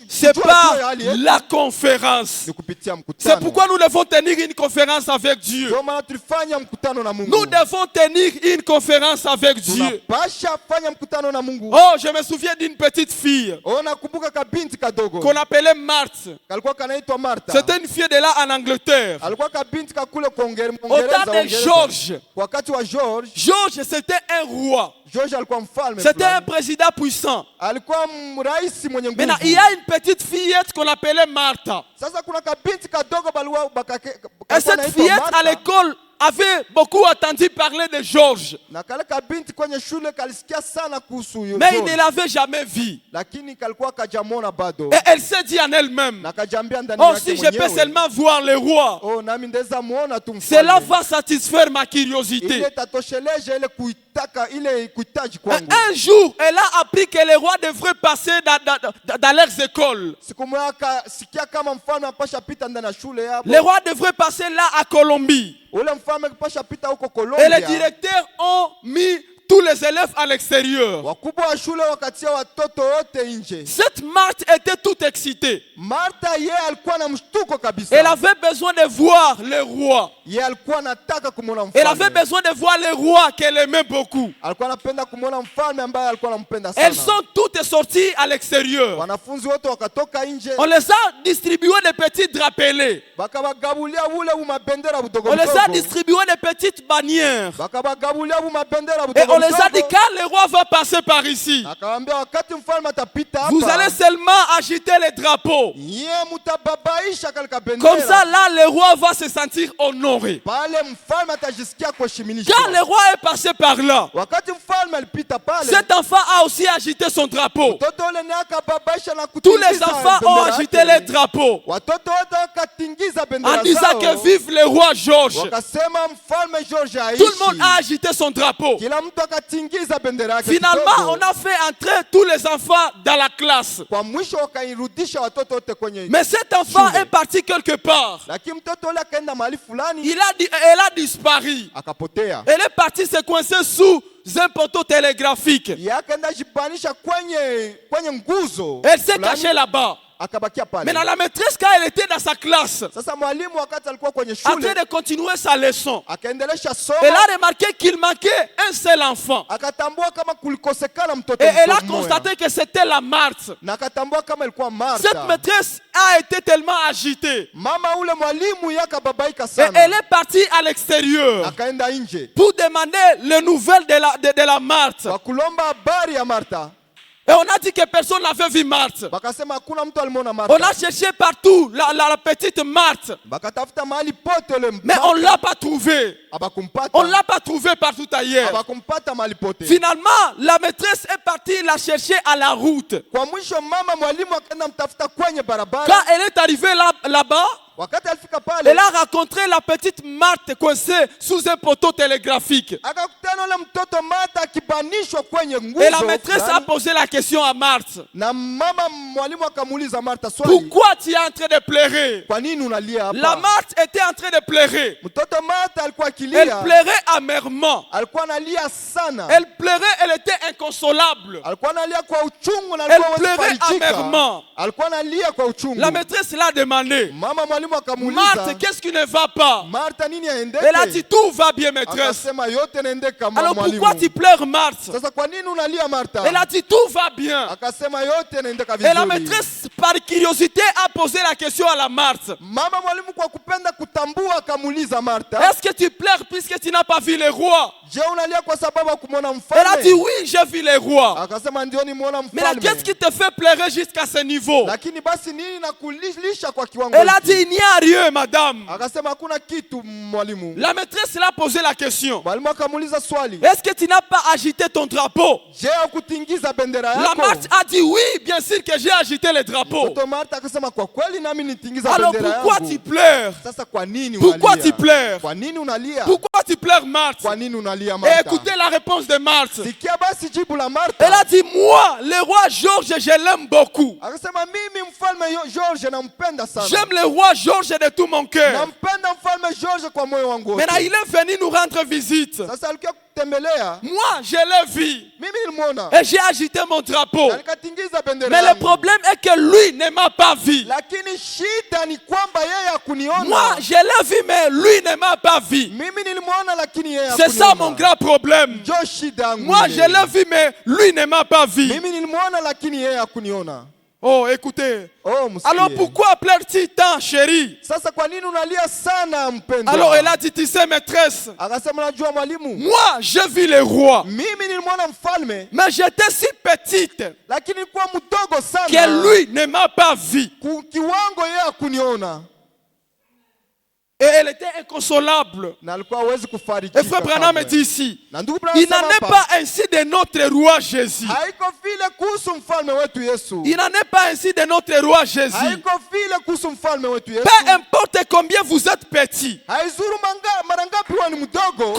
C: c'est
B: kujua
C: par
B: hali yetu
C: la conférence.
B: ni kupitia
C: C'est
B: mkutano.
C: pourquoi nous devons tenir une conférence avec Dieu.
B: Ndio maana tulifanya mkutano na Mungu.
C: Nous devons tenir une conférence avec Dieu.
B: Tunapasha fanya mkutano na Mungu.
C: Oh, je me souviens d'une petite fille
B: Nakumbuka kabinti kadogo.
C: qu'on appelait Marthe.
B: Kalikuwa kanaitwa Martha.
C: C'était une fille de là en Angleterre.
B: Alikuwa kabinti kakule
C: Au
B: Uingereza.
C: temps de George.
B: Wakati wa George,
C: George, c'était un roi.
B: George alikuwa mfalme.
C: C'était un
B: fulani.
C: président puissant.
B: Alikuwa rais mwenye nguvu.
C: Maintenant, il y a une petite fillette qu'on appelait Martha.
B: Sasa kuna kabinti kadogo baliwa
C: Et cette fillette à l'école avait beaucoup entendu parler de George.
B: Na kale kabinti kwenye shule kalisikia sana kuhusu huyo.
C: Mais il ne l'avait jamais vu.
B: Lakini kalikuwa kajamona bado.
C: Et elle s'est dit en elle-même,
B: Na kajambia ndani
C: oh,
B: yake
C: si je
B: mwenyewe.
C: peux seulement voir le roi,
B: Nami ndeza muona tu mfalme.
C: cela va satisfaire ma curiosité.
B: Ile tatosheleza ile kuitaka ile kuitaji
C: Et
B: kwangu.
C: un jour, elle a appris que les rois devraient passer dans leurs écoles.
B: Siku moja sikia kama mfalme apasha pita ndani ya shule hapo.
C: Les rois devraient passer là à Colombie.
B: Ule mfalme apasha pita huko
C: Et
B: Colombia.
C: les directeurs ont mis tous les élèves à l'extérieur.
B: Wakubwa wa shule wakatia watoto wote nje.
C: Cette Marthe était toute excitée.
B: Martha yeye alikuwa na mshtuko kabisa.
C: Elle avait besoin de voir le roi.
B: Yeye alikuwa anataka kumuona mfalme.
C: Elle avait besoin de voir le roi qu'elle aimait beaucoup.
B: Alikuwa anapenda kumuona mfalme ambaye alikuwa anampenda sana.
C: Elles sont toutes sorties à l'extérieur.
B: Wanafunzi wote wakatoka nje.
C: On les a distribué des petits drapelés.
B: Bakabagabulia ule mabendera budogo
C: On les a
B: budogo.
C: distribué des petites bannières.
B: Bakabagabulia mabendera
C: Et
B: budogo
C: on les a dit,
B: budogo.
C: quand le roi va passer par ici,
B: Akawaambia wakati mfalme atapita hapa.
C: vous allez seulement agiter les drapeaux.
B: Yeye mutababaisha kale kabendera.
C: Comme ça, là, le roi va se sentir honoré.
B: Pale mfalme atajisikia kuheshimishwa.
C: Quand le roi est passé par là,
B: Wakati mfalme alipita pale.
C: cet enfant a aussi agité son drapeau.
B: Mtoto ule naye akababaisha na
C: Tous
B: kutingiza
C: les enfants ont
B: bendera
C: agité
B: yake.
C: les drapeaux
B: Watoto wote wakatingiza
C: en
B: bendera
C: disant
B: zao.
C: que vive le roi George.
B: Wakasema mfalme George aishi.
C: Tout le monde a agité son drapeau.
B: Kila mtu akatingiza bendera yake.
C: Finalement,
B: kidogo.
C: on a fait entrer tous les enfants dans la classe.
B: Kwa mwisho wakairudisha watoto wote kwenye.
C: Mais cet enfant
B: Shule.
C: est parti quelque part.
B: Lakini mtoto ule akaenda mahali fulani
C: Elle a disparu.
B: akapotea.
C: Elle est partie se coincer sous un poteau télégraphique.
B: Yeye akaenda jipanisha kwenye nguzo.
C: Elle s'est
B: fulani,
C: cachée là-bas.
B: akabakia pale.
C: Maintenant, la maîtresse, quand elle était dans sa classe,
B: Sasa mwalimu wakati alikuwa kwenye
C: en train
B: shule
C: de continuer sa leçon,
B: akaendelesha somo.
C: elle a remarqué qu'il manquait un seul enfant.
B: Akatambua kama kulikosekana mtoto
C: Et elle a
B: mmoja.
C: constaté que c'était la Marthe.
B: Na akatambua kama ilikuwa
C: Cette
B: Martha.
C: maîtresse a été tellement agitée.
B: Mama ule mwalimu yakababaika
C: Et
B: sana.
C: elle est partie à l'extérieur
B: Akaenda nje
C: pour demander les nouvelles de la Marthe.
B: kwa kulomba habari ya Martha.
C: Et on a dit que personne n'avait vu Marthe.
B: Bakasema hakuna mtu alimwona
C: On
B: Martha.
C: a cherché partout la petite Marthe.
B: Bakatafuta mahali pote ule
C: Mais on ne l'a pas trouvée.
B: abakumpata.
C: On ne l'a pas trouvée partout ailleurs.
B: Abakumpata mahali pote.
C: Finalement, la maîtresse est partie la chercher à la route.
B: Kwa mwisho mama mwalimu akaenda mtafuta kwenye barabara.
C: Quand elle est arrivée là-bas,
B: Wakati alifika pale
C: elle a rencontré la petite Marthe coincée sous un poteau télégraphique.
B: akakutana ule mtoto Martha akibanishwa kwenye nguzo.
C: Et la maîtresse a
B: fulani.
C: posé la question à Marthe.
B: Na mama mwalimu akamuuliza Martha swali.
C: Pourquoi tu es en train de pleurer?
B: Kwa nini unalia hapa?
C: La Marthe était en train de pleurer.
B: Mtoto Martha alikuwa
C: Elle
B: akilia.
C: pleurait amèrement.
B: Alikuwa analia sana.
C: Elle pleurait, elle était inconsolable.
B: Alikuwa analia kwa uchungu na
C: Elle
B: alikuwa hawezi
C: pleurait
B: farijika.
C: amèrement.
B: Alikuwa analia kwa uchungu.
C: La maîtresse l'a demandé.
B: Mama mwalimu akamuuliza,
C: Marthe, qu'est-ce qui ne va pas?
B: Martha nini aendeke?
C: Elle a dit tout va bien, maîtresse.
B: Akasema yote naendeka mama
C: Alors
B: mwalimu.
C: pourquoi tu pleures, Marthe?
B: Sasa kwa nini unalia Martha?
C: Elle a dit tout va bien.
B: Akasema yote naendeka
C: Et la
B: vizuri.
C: maîtresse, par curiosité, a posé la question à la Marthe.
B: Mama mwalimu kwa kupenda kutambua akamuuliza Martha,
C: Est-ce que tu pleures puisque tu n'as pas vu le roi?
B: je unalia kwa sababu hakumwona
C: Elle a dit
B: mfalme?
C: oui, j'ai vu le roi.
B: Akasema ndio nimuona
C: Mais là,
B: mfalme.
C: qu'est-ce qui te fait pleurer jusqu'à ce niveau?
B: Lakini basi nini nakulisha kwa kiwango
C: Elle a
B: hiki?
C: dit il n'y a rien, madame.
B: Akasema hakuna kitu mwalimu.
C: La maîtresse l'a posé la question.
B: Mwalimu akamuuliza swali,
C: Est-ce que tu n'as pas agité ton drapeau?
B: je ukutingiza bendera
C: La
B: yako?
C: Marthe a dit oui, bien sûr que j'ai agité le drapeau.
B: Mtoto Martha akasema kwa kweli nami nitingiza
C: Alors
B: bendera
C: pourquoi
B: yangu.
C: tu pleures?
B: Sasa kwa nini
C: Pourquoi
B: unalia?
C: tu pleures?
B: Kwa nini unalia?
C: Pourquoi tu pleures, Marthe?
B: Kwa nini unalia
C: Et
B: Martha?
C: écoutez la réponse de Marthe.
B: Sikia basi jibu la Martha.
C: Elle a dit moi, le roi Georges, je l'aime beaucoup.
B: Akasema mimi mfalme George nampenda sana.
C: J'aime le roi Georges de tout mon cœur.
B: Nampenda mfalme George kwa moyo wangu wote.
C: Maintenant, il est venu nous rendre visite.
B: Sasa alikuwa kutembelea,
C: moi je l'ai vu
B: mimi nilimwona
C: et j'ai agité mon drapeau.
B: na nikatingiza bendera
C: Mais le
B: yangu.
C: problème est que lui ne m'a pas vu.
B: Lakini shida ni kwamba yeye hakuniona.
C: Moi je l'ai vu mais lui ne m'a pas vu.
B: Mimi nilimwona lakini yeye
C: C'est
B: hakuniona.
C: ça mon grand problème.
B: Ndio shida yangu.
C: Moi
B: ile.
C: je l'ai vu mais lui ne m'a pas vu.
B: Mimi nilimwona lakini yeye hakuniona.
C: Oh écoutez.
B: Oh, msikie.
C: Alors pourquoi pleure-t-il tant chérie?
B: Sasa kwa nini unalia sana mpendwa?
C: Alors elle a dit tu sais maîtresse.
B: Akasema najua mwalimu.
C: Moi j'ai vu le roi.
B: Mimi nilimwona mfalme
C: Mais j'étais si petite
B: lakini nilikuwa mdogo sana.
C: que lui ne m'a pas vu.
B: Kiwango yeye hakuniona.
C: Et elle était inconsolable.
B: Na alikuwa hawezi kufariki.
C: Et frère Branham me dit ici,
B: Na ndugu Branham
C: il n'en est pas ainsi de notre roi Jésus.
B: haiko vile kuhusu mfalme wetu Yesu.
C: Il n'en est pas ainsi de notre roi Jésus.
B: Haiko vile kuhusu mfalme wetu Yesu.
C: Peu importe combien vous êtes petit,
B: Haizuru mara ngapi wewe ni mdogo.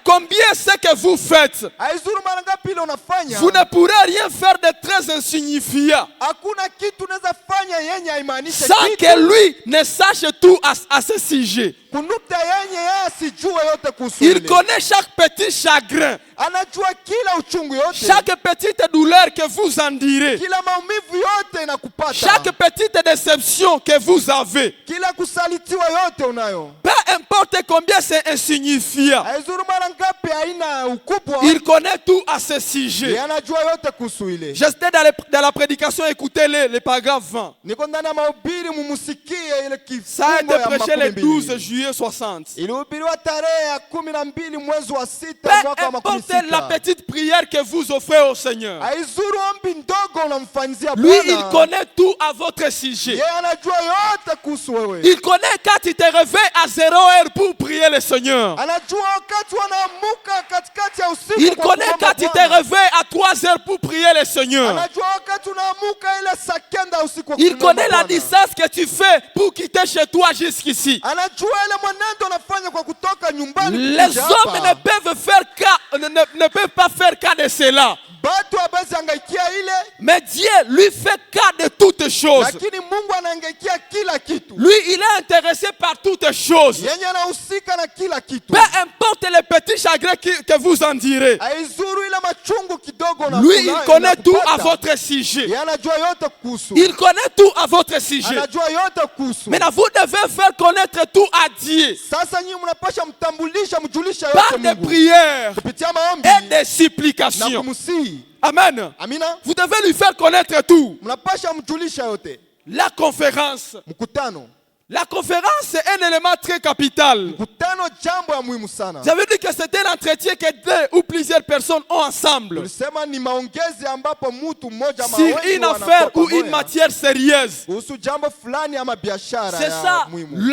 C: combien c'est que vous faites,
B: Haizuru mara ngapi ile unafanya.
C: vous ne pourrez rien faire de très insignifiant
B: Hakuna kitu unaweza fanya yenye haimaanishi
C: sans
B: kitu.
C: que lui ne sache tout à ce sujet.
B: Kunuta yenye yeye asijue yote kuhusu
C: Il
B: ile.
C: connaît chaque petit chagrin,
B: Anajua kila uchungu yote.
C: chaque petite douleur que vous endirez,
B: Kila maumivu yote inakupata.
C: chaque petite déception que vous avez.
B: Kila kusalitiwa yote unayo.
C: Peu importe combien c'est insignifiant,
B: Haizuru mara ngapi haina ukubwa.
C: il connaît tout à ce sujet.
B: Yeye anajua yote kuhusu ile.
C: J'étais dans la prédication, écoutez les paragraphes 20.
B: Niko ndani ya mahubiri mumusikie ile
C: Ça a
B: kifungo
C: été
B: ya
C: prêché le 12
B: 12
C: juillet 60.
B: Ilihubiriwa tarehe ya 12 mwezi wa 6
C: Peu
B: mwaka wa
C: importe la
B: 16.
C: petite prière que vous offrez au Seigneur,
B: Haizuru ombi ndogo unamfanyizia
C: lui il
B: Bwana.
C: connaît tout à votre sujet.
B: Yeye anajua yote kuhusu wewe.
C: Il connaît quand tu te réveilles à 0 heure pour prier le Seigneur.
B: Anajua wakati wanaamuka katikati ya usiku.
C: Il
B: kwa
C: connaît
B: kuomba
C: quand tu te
B: Bwana.
C: réveilles à 3 heures pour prier le Seigneur.
B: Anajua wakati unaamuka ile saa kenda usiku kwa
C: Il
B: kumwomba
C: connaît la
B: Bwana.
C: distance que tu fais pour quitter chez toi jusqu'ici.
B: Anajua ile mwenendo unafanya kwa kutoka nyumbani
C: Les
B: kuja
C: hommes
B: hapa.
C: ne peuvent pas faire cas de cela.
B: Batu habezi angaikia ile.
C: Mais Dieu lui fait cas de toutes choses.
B: Lakini Mungu anaangaikia kila kitu.
C: Lui, il est intéressé par toutes choses.
B: Yenye anahusika na kila kitu.
C: Peu importe les petits chagrins que vous en direz.
B: Haizuru ile machungu kidogo na
C: Lui, il connaît tout à votre sujet.
B: Yeye anajua yote kuhusu.
C: Il connaît tout à votre sujet.
B: Anajua yote kuhusu.
C: Maintenant, vous devez faire connaître tout à Dieu
B: Sasa nyinyi mnapasha mtambulisha mjulisha
C: par
B: yote
C: des
B: Mungu.
C: prières
B: Kupitia maombi
C: et des
B: na
C: supplications.
B: kumsihi.
C: Amen.
B: Amina.
C: Vous devez lui faire connaître tout.
B: Mnapasha mjulisha yote.
C: La conférence.
B: Mkutano.
C: La conférence, c'est un élément très capital.
B: Mkutano jambo ya muhimu sana.
C: Ça veut dire que c'est un entretien que 2 ou plusieurs personnes ont ensemble
B: Tulisema ni maongezi ambapo mtu mmoja ama
C: sur
B: wengi
C: une
B: wanakuwa
C: affaire ou
B: pamoja
C: une matière sérieuse.
B: kuhusu jambo fulani ama biashara
C: C'est
B: ya
C: ça
B: muhimu.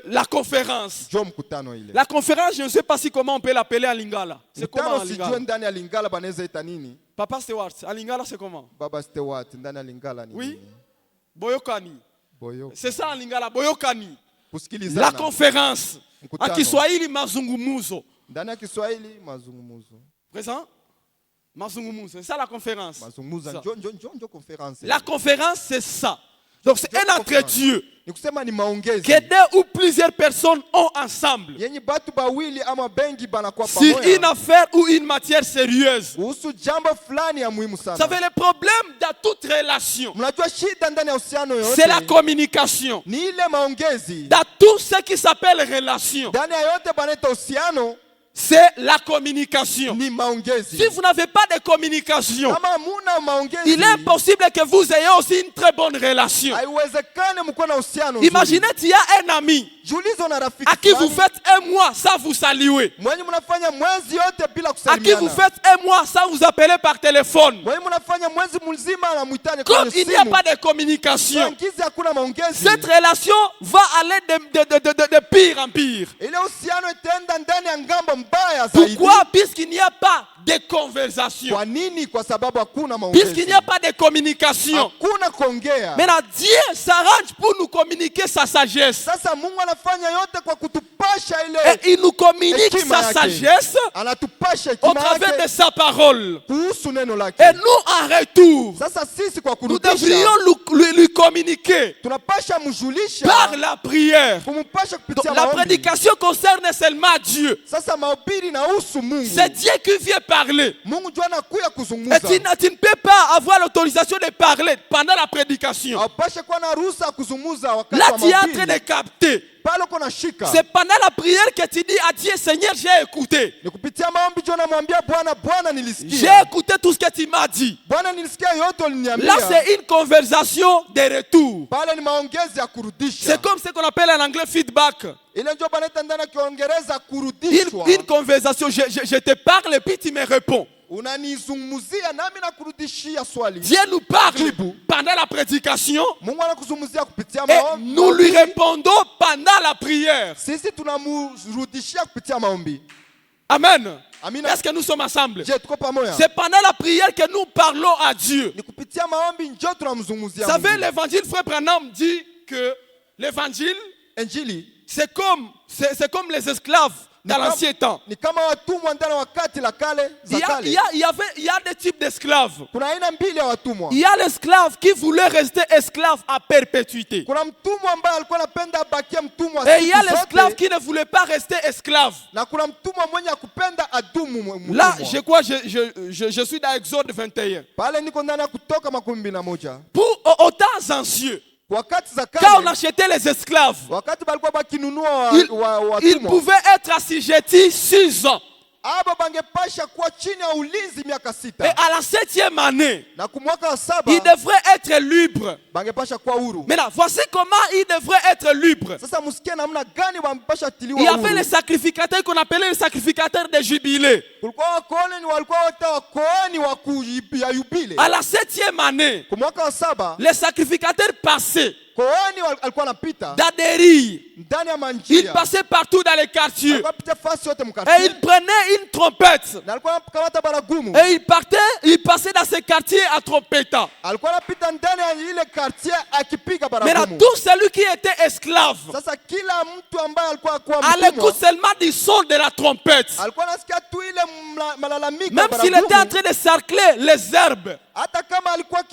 C: la conférence.
B: Jo mkutano ile.
C: La conférence, je ne sais pas si comment on peut l'appeler en lingala. C'est comment en
B: Mkutano
C: lingala?
B: sijue ndani ya Lingala banaweza ita nini?
C: Papa Stewart, en lingala c'est comment?
B: Baba Stewart ndani ya Lingala ni
C: Oui.
B: nini?
C: Boyokani.
B: Boyo.
C: C'est ça en lingala, boyokani.
B: Kusikilizana.
C: La conférence. En
B: Mkutano.
C: Kiswahili mazungumuzo.
B: Ndani ya Kiswahili mazungumzo.
C: Présent? Mazungumuzo. C'est ça la conférence.
B: Mazungumzo
C: Ça.
B: njo conference.
C: La conférence, c'est ça. Donc c'est un entretien
B: Ni kusema ni maongezi.
C: que 2 ou plusieurs personnes ont ensemble
B: Yenye batu bawili ama bengi banakuwa
C: sur une
B: pamoja.
C: affaire ou une matière sérieuse.
B: Kuhusu jambo fulani ya muhimu
C: Vous
B: sana.
C: savez, le problème dans toute relation,
B: Mnajua shida ndani ya uhusiano yote.
C: c'est la communication.
B: Ni ile maongezi.
C: Dans tout ce qui s'appelle relation,
B: Ndani ya yote banaita uhusiano
C: c'est la communication.
B: ni maongezi.
C: Si vous n'avez pas de communication,
B: Kama hamuna maongezi,
C: il est impossible que vous ayez aussi une très bonne relation.
B: haiwezekani mkuwe na uhusiano nzuri.
C: Imaginez, il y a un ami
B: Jiulize una rafiki
C: à qui vous
B: fulani,
C: faites un mois sans vous saluer,
B: mwenye mnafanya mwezi yote bila
C: à qui
B: kusalimiana.
C: vous faites un mois sans vous appeler par téléphone.
B: Mwenye mnafanya mwezi mzima na muitane
C: Comme
B: kwenye
C: il n'y a
B: simu.
C: pas de communication,
B: Sangizi hakuna maongezi.
C: cette relation va aller de pire en pire.
B: Ile uhusiano itaenda ndani ya ngambo mbaya zaidi.
C: Pourquoi? Puisqu'il n'y a pas de conversation.
B: Kwa nini? Kwa sababu hakuna maongezi.
C: Puisqu'il n'y a pas de communication.
B: Hakuna kuongea.
C: Maintenant, Dieu s'arrange pour nous communiquer sa sagesse.
B: Sasa Mungu anafanya yote kwa anatupasha ile
C: Et il nous communique
B: hekima
C: sa
B: yake.
C: sagesse
B: Anatupasha
C: au
B: hekima
C: travers de
B: yake
C: sa parole.
B: kuhusu neno lake.
C: Et nous, en retour,
B: Sasa sisi kwa
C: nous devrions
B: kurudisha
C: lui communiquer
B: tunapasha mjulisha
C: par la prière.
B: kumpasha
C: Donc,
B: kupitia
C: la
B: maombi.
C: prédication concerne seulement Dieu.
B: Sasa mahubiri inahusu Mungu.
C: C'est Dieu qui vient parler.
B: Mungu ndio anakuya
C: Et
B: kuzungumza.
C: tu ne peux pas avoir l'autorisation de parler pendant la prédication.
B: Haupashe kuwa na ruhusa ya kuzungumza wakati
C: Là,
B: wa
C: tu es en train de
B: mahubiri.
C: capter.
B: Pale uko nashika.
C: C'est pendant la prière que tu dis à Dieu, Seigneur, j'ai écouté.
B: Ni kupitia maombi ndio namwambia Bwana, Bwana
C: J'ai
B: nilisikia.
C: écouté tout ce que tu m'as dit.
B: Bwana nilisikia yote
C: Là,
B: uliniambia.
C: c'est une conversation de retour.
B: Pale ni maongezi ya kurudisha.
C: C'est comme ce qu'on appelle en anglais feedback.
B: Ile ndio banaita ndani ya Kiingereza kurudishwa.
C: Une conversation. Je te parle et puis tu me réponds.
B: Unanizungumzia nami nakurudishia swali.
C: Dieu nous parle
B: Jibu.
C: pendant la prédication
B: Mungu anakuzungumzia kupitia
C: et
B: maombi.
C: nous lui répondons pendant la prière.
B: Sisi tunamrudishia kupitia maombi.
C: Amen.
B: Amina.
C: Est-ce que nous sommes ensemble?
B: Je tuko pamoja.
C: C'est pendant la prière que nous parlons à Dieu.
B: Ni kupitia maombi ndio tunamzungumzia
C: Vous savez,
B: Mungu.
C: l'évangile, frère Branham dit que l'évangile,
B: Injili
C: c'est comme les esclaves dans l'ancien temps.
B: ni kama watumwa ndani ya wakati la kale za
C: Il
B: kale.
C: y a des types d'esclaves.
B: Kuna aina mbili ya watumwa.
C: Il y a l'esclave qui voulait rester esclave à perpétuité.
B: Kuna mtumwa ambaye alikuwa anapenda abakie mtumwa
C: Et il y a
B: siku
C: l'esclave
B: zote,
C: qui ne voulait pas rester esclave.
B: na kuna mtumwa mwenye akupenda adumu
C: Là,
B: mtumwa.
C: je crois, je suis dans Exode 21.
B: Pale niko ndani ya Kutoka 21.
C: Aux temps anciens,
B: Wakati za
C: quand on
B: kale,
C: achetait les esclaves,
B: wakati balikuwa bakinunua
C: ils
B: watumwa,
C: pouvaient être assujettis 6 ans.
B: aba bangepasha kuwa chini ya ulinzi miaka
C: Et
B: 6.
C: à la 7e année,
B: Na kumwaka wa 7
C: ils devraient être libres.
B: bangepasha kuwa huru.
C: Maintenant, voici comment ils devraient être libres.
B: Sasa musikie namna gani bangepasha
C: Il
B: tiliwa
C: y avait
B: huru.
C: les sacrificateurs qu'on appelait les sacrificateurs de jubilé.
B: Kulikuwa wakohani walikuwa wote wakohani wa ya yubile.
C: À la 7e année,
B: Kumwaka wa 7
C: les sacrificateurs passaient
B: kohani alikuwa anapita
C: dans des rilles.
B: ndani ya
C: Ils
B: manjia.
C: passaient partout dans les quartiers.
B: Alikuwa apita fasi yote
C: Et
B: mkartie.
C: ils prenaient une trompette.
B: Na alikuwa anakamata baragumu.
C: Et ils passaient dans ces quartiers en trompettant.
B: Alikuwa anapita ndani ya ile quartier akipiga
C: Maintenant,
B: baragumu.
C: tout celui qui était esclave,
B: Sasa kila mtu ambaye alikuwa kwa
C: à l'écoute
B: mtumwa
C: seulement du son de la trompette,
B: alikuwa anasikia tu ile malalamiko ya
C: même s'il était en
B: baragumu.
C: train de cercler les herbes,
B: Hata kama alikuwa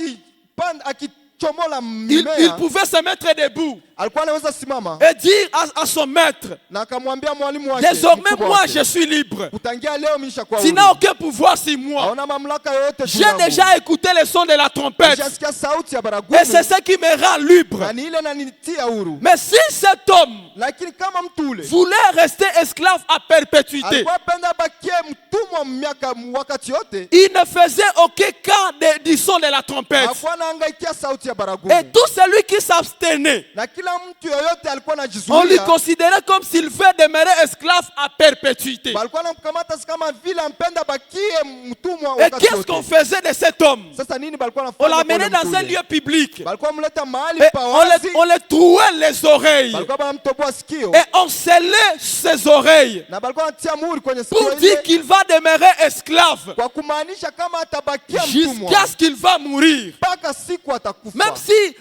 B: akichomola
C: il
B: mimea,
C: pouvait se mettre debout
B: alikuwa anaweza simama
C: et dire à son maître,
B: na akamwambia mwalimu wake,
C: désormais
B: mkubwa
C: moi
B: wake,
C: je suis libre.
B: kutangia leo mimi nishakuwa
C: Tu
B: huru.
C: n'as aucun pouvoir sur moi.
B: Hauna mamlaka yoyote juu
C: J'ai
B: yangu.
C: déjà écouté le son de la trompette.
B: Nishasikia sauti ya baragumu.
C: Et c'est ce qui me rend libre.
B: Na ni ile inanitia huru.
C: Mais si cet homme
B: Lakini kama mtu ule
C: voulait rester esclave à perpétuité,
B: alikuwa penda bakie mtumwa miaka wakati yote,
C: il ne faisait aucun cas du son de la trompette.
B: hakuwa anaangaikia sauti ya baragumu.
C: Et tout celui qui s'abstenait,
B: Na kila mtu yoyote alikuwa
C: on lui
B: anajizuia.
C: considérait comme s'il veut demeurer esclave à perpétuité.
B: Balikuwa anamkamata si kama vile ampenda bakie mtumwa
C: Et
B: wakati
C: qu'est-ce qu'on
B: yote.
C: faisait de cet homme?
B: Sasa nini balikuwa
C: On
B: anafanya?
C: l'amenait dans un lieu public.
B: Balikuwa mleta mahali
C: Et
B: pa
C: on
B: wazi.
C: les trouait les oreilles.
B: Balikuwa banamtoboa sikio.
C: Et on scellait ses oreilles
B: Na balikuwa anatia muhuri kwenye sikio
C: pour dire
B: ile
C: qu'il va demeurer esclave
B: kwa kumaanisha kama atabakia mtumwa
C: jusqu'à ce qu'il va mourir.
B: mpaka siku atakufa.
C: Même si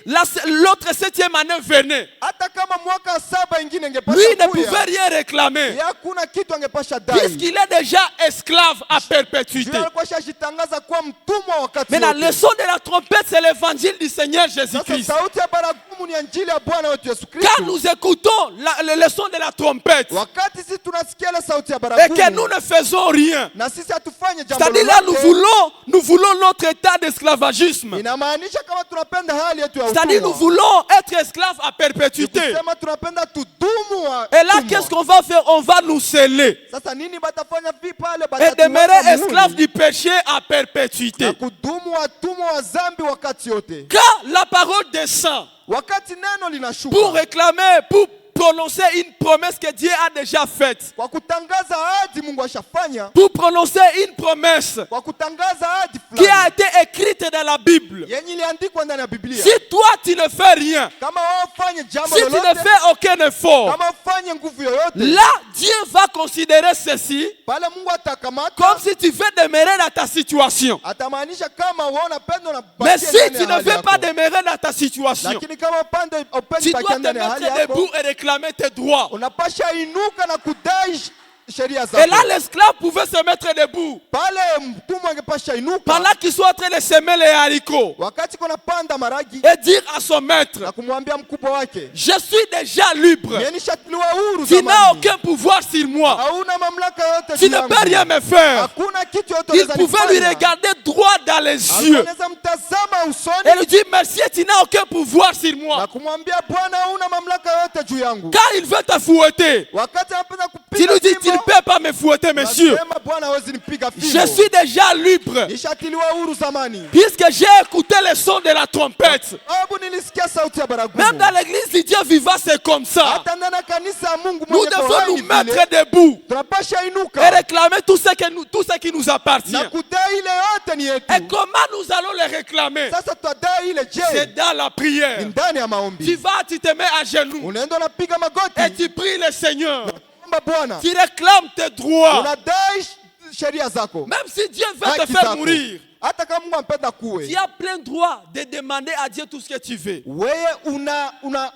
C: l'autre 7e année venait,
B: Hata kama mwaka wa 7 ingine
C: lui
B: ingepasha
C: ne
B: kuya,
C: pouvait rien réclamer
B: hakuna kitu angepasha dai.
C: puisqu'il est déjà esclave à perpétuité.
B: Juu alikuwa shajitangaza kuwa mtumwa wakati
C: Maintenant, le
B: wote.
C: son de la trompette, c'est l'évangile du Seigneur
B: Sasa
C: Jésus-Christ.
B: sauti ya baragumu ni injili ya Bwana wetu Yesu
C: Quand
B: Kristo.
C: nous écoutons le son de la trompette
B: Wakati sisi tunasikia ile sauti ya
C: et que nous
B: baragumu
C: ne faisons rien,
B: na sisi hatufanye jambo
C: c'est-à-dire là,
B: lolote,
C: nous voulons notre état d'esclavagisme.
B: inamaanisha kama tunapenda hali yetu ya
C: C'est-à-dire nous
B: utumwa.
C: voulons être esclaves à perpétuité.
B: Kusema tunapenda tudumu wa
C: Et là,
B: utumwa.
C: qu'est-ce qu'on va faire? On va nous sceller
B: Sasa nini batafanya vipi pale?
C: et
B: Batatuweka
C: demeurer
B: muhuri
C: esclaves du péché à perpétuité.
B: na kudumu watumwa wa dhambi wakati yote.
C: Quand la parole descend
B: Wakati neno linashuka
C: pour réclamer, pour prononcer une promesse que Dieu a déjà faite,
B: kwa kutangaza ahadi Mungu ashafanya,
C: pour prononcer une promesse
B: kwa kutangaza ahadi
C: qui a
B: fulani
C: été écrite dans la Bible.
B: yenye iliandikwa ndani ya Biblia.
C: Si toi tu ne fais rien,
B: Kama wao fanye jambo
C: si tu ne
B: lolote,
C: fais aucun effort,
B: kama ufanye nguvu yoyote,
C: là Dieu va considérer ceci
B: pale Mungu atakamata,
C: comme si tu veux demeurer dans ta situation.
B: atamaanisha kama wewe unapenda na
C: Mais si tu ne veux pas demeurer dans ta situation,
B: lakini kama upende
C: tu dois
B: bakia
C: te
B: ndani ya hali
C: mettre
B: yako,
C: debout et réclamer réclamer tes droits.
B: unapasha inuka na kudai sheria
C: Et
B: zako.
C: là, l'esclave pouvait se mettre debout
B: Pale mtumwa angepasha inuka
C: pendant qu'il soit en train de semer les haricots
B: wakati kuna panda maragi
C: et dire à son maître,
B: na kumwambia mkubwa wake,
C: je suis déjà libre.
B: mimi nishatiliwa huru
C: Tu n'as
B: zamani.
C: aucun pouvoir sur moi.
B: Hauna mamlaka yote
C: Tu
B: juu
C: ne
B: yangu.
C: peux rien me faire.
B: Hakuna kitu yote
C: Il
B: unaweza
C: pouvait lui
B: nifanya.
C: regarder droit dans les
B: Alikuwa
C: yeux
B: anaweza mtazama usoni
C: et lui dire, merci, tu n'as aucun pouvoir sur
B: na
C: moi.
B: kumwambia Bwana, hauna mamlaka yote juu yangu.
C: Quand il veut te fouetter,
B: Wakati anapenda
C: tu
B: kupiga
C: lui dis, tu ne
B: fimbo,
C: peux pas me fouetter, monsieur.
B: nasema Bwana hawezi nipiga
C: Je
B: fimbo.
C: suis déjà libre.
B: Nishatiliwa huru zamani.
C: Puisque j'ai écouté le son de la trompette.
B: Sababu nilisikia sauti ya baragumu.
C: Même dans l'église du Dieu vivant, c'est comme ça.
B: Hata ndani ya kanisa ya Mungu
C: Nous
B: mwenye
C: devons
B: kohani
C: nous
B: vile,
C: mettre debout
B: tunapasha
C: et
B: inuka
C: réclamer tout ce qui nous appartient.
B: na kudai ile yote ni
C: Et
B: yetu.
C: comment nous allons les réclamer?
B: Sasa tutadai ile je?
C: C'est dans la prière.
B: Ni ndani ya
C: Tu
B: maombi.
C: vas, tu te mets à genoux
B: Unaenda unapiga
C: et
B: magoti.
C: tu pries le Seigneur.
B: Omba Bwana.
C: Tu réclames tes droits.
B: Unadai sheria zako.
C: Même si Dieu veut te
B: Haki
C: faire
B: zako.
C: mourir,
B: Hata kama Mungu ampenda
C: tu
B: kuwe.
C: as plein droit de demander à Dieu tout ce que tu veux.
B: Wewe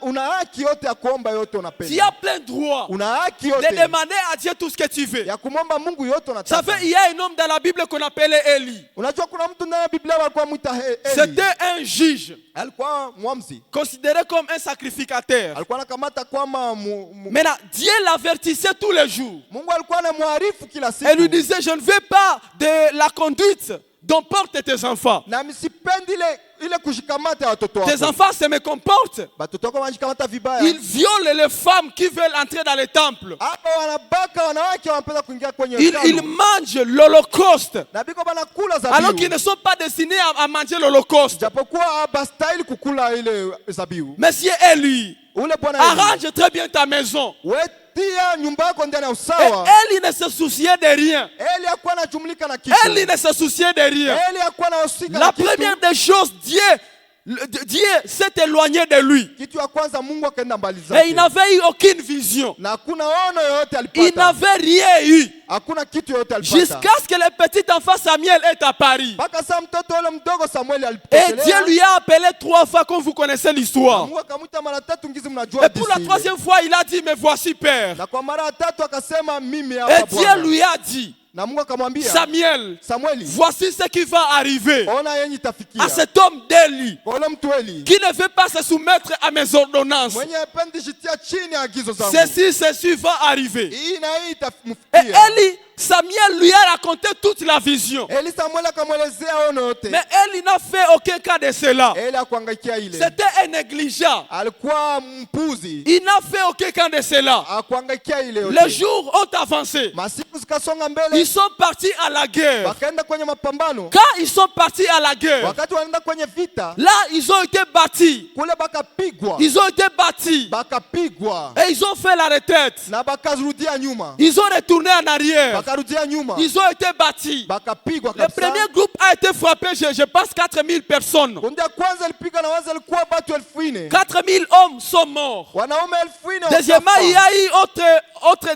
B: una haki yote ya kuomba yote
C: Tu
B: unapenda.
C: as plein droit
B: Una haki
C: de
B: yote
C: demander à Dieu tout ce que tu veux.
B: ya kumwomba Mungu yote
C: Ça
B: unataka.
C: fait, il y a un homme dans la Bible qu'on appelait Élie.
B: Unajua kuna mtu ndani ya Biblia walikuwa mwita Eli.
C: C'était un juge,
B: Alikuwa mwamzi.
C: considéré comme un sacrificateur.
B: Alikuwa anakamata kwamba
C: Maintenant, Dieu l'avertissait tous les jours.
B: Mungu alikuwa anamwarifu kila
C: Et lui
B: siku.
C: disait, je ne veux pas de la conduite dont portent tes enfants.
B: Na msipendi ile kushikamata ya watoto
C: Tes
B: wako.
C: enfants se me comportent.
B: Batoto wako wanashikamata vibaya.
C: Ils violent les femmes qui veulent entrer dans les temples.
B: Hapa wanabaka wanawake wanapenda kuingia kwenye
C: Ils
B: hekalu.
C: mangent l'Holocauste.
B: Na biko banakula
C: Alors qu'ils
B: zabibu.
C: ne sont pas destinés à manger l'Holocauste.
B: Japokuwa hawastahili kukula ile zabibu.
C: Monsieur Élie,
B: Ule bwana Eli,
C: arrange très bien ta maison.
B: wetia nyumba yako ndani ya
C: Et
B: usawa.
C: Élie ne se souciait de rien.
B: Eli hakuwa anajumlika na kitu.
C: Élie ne se souciait de rien.
B: Eli hakuwa anahusika
C: La
B: na kitu.
C: première des choses, Dieu s'est éloigné de lui.
B: Kitu ya kwanza Mungu akaenda mbali
C: Et
B: zake.
C: il n'avait eu aucune vision.
B: Na hakuna ono yoyote
C: Il
B: alipata.
C: n'avait rien eu.
B: Hakuna kitu yoyote alipata.
C: Jusqu'à ce que le petit enfant Samuel est à Paris.
B: Mpaka saa mtoto ule mdogo Samueli
C: Et
B: alipotelea.
C: Dieu lui a appelé 3 fois, comme vous connaissez l'histoire.
B: Mungu akamwita mara tatu ngizi mnajua
C: Et pour la
B: hadithi ile.
C: 3e fois, il a dit, me voici Père.
B: Na kwa mara ya tatu akasema mimi
C: Et
B: hapa
C: Dieu
B: Bwana.
C: lui a dit,
B: Na Mungu akamwambia
C: Samuel,
B: Samueli,
C: voici ce qui va arriver
B: ona yenye itafikia.
C: à cet homme d'Élie
B: Kwa ule mtu Eli
C: qui ne veut pas se soumettre à mes ordonnances.
B: mwenye hapendi jitia chini ya agizo zangu.
C: Ceci va arriver.
B: Hii na hii
C: Et
B: itamfikia.
C: Élie, Samuel lui a raconté toute la vision.
B: Eli Samueli akamwelezea ono yote.
C: Mais Élie n'a fait aucun cas de cela.
B: Eli akuangaikia ile.
C: C'était un négligent.
B: Alikuwa mpuzi.
C: Il n'a fait aucun cas de cela.
B: Akuangaikia ile yote.
C: Les jours ont avancé.
B: Masiku zikasonga
C: Ils
B: mbele.
C: sont partis à la guerre.
B: Wakaenda kwenye mapambano.
C: Quand ils sont partis à la guerre,
B: Wakati wanaenda kwenye vita,
C: là, ils ont été bâtis.
B: kule bakapigwa.
C: Ils ont été bâtis.
B: Bakapigwa.
C: Et ils ont fait la retraite.
B: Na bakarudia nyuma.
C: Ils ont retourné en arrière.
B: Bakarudia nyuma.
C: Ils ont été bâtis.
B: Bakapigwa
C: Le
B: kabisa.
C: premier groupe a été frappé, je pense, 4000 personnes.
B: Kundi ya kwanza alipiga na waza alikuwa batu 1000.
C: 4000 hommes sont morts.
B: Wanaume 1000
C: Deuxièmement, il y a eu autre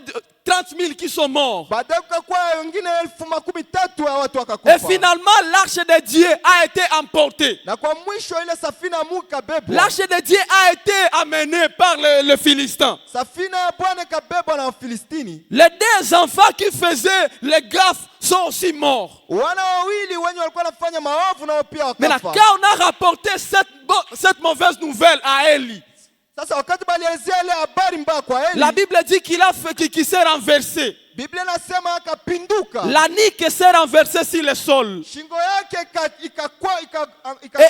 C: 30 000 qui sont morts.
B: baadaye kukakuwa wengine 13,000 ya watu
C: Et
B: wakakufa.
C: finalement, l'arche de Dieu a été emportée.
B: Na kwa mwisho ile safina ya Mungu ikabebwa.
C: L'arche de Dieu a été amenée par le Philistin.
B: Safina ya Bwana ikabebwa na Wafilistini.
C: Les 2 enfants qui faisaient les gaffes sont aussi morts.
B: Wana wawili wenye walikuwa wanafanya maovu nao pia
C: Maintenant,
B: wakafa.
C: quand on a rapporté cette mauvaise nouvelle à Élie,
B: Sasa wakati balielezea ile habari mbaya kwa Eli,
C: la Bible dit qu'il s'est renversé.
B: Biblia inasema akapinduka.
C: La nuque s'est renversée sur le sol.
B: Shingo yake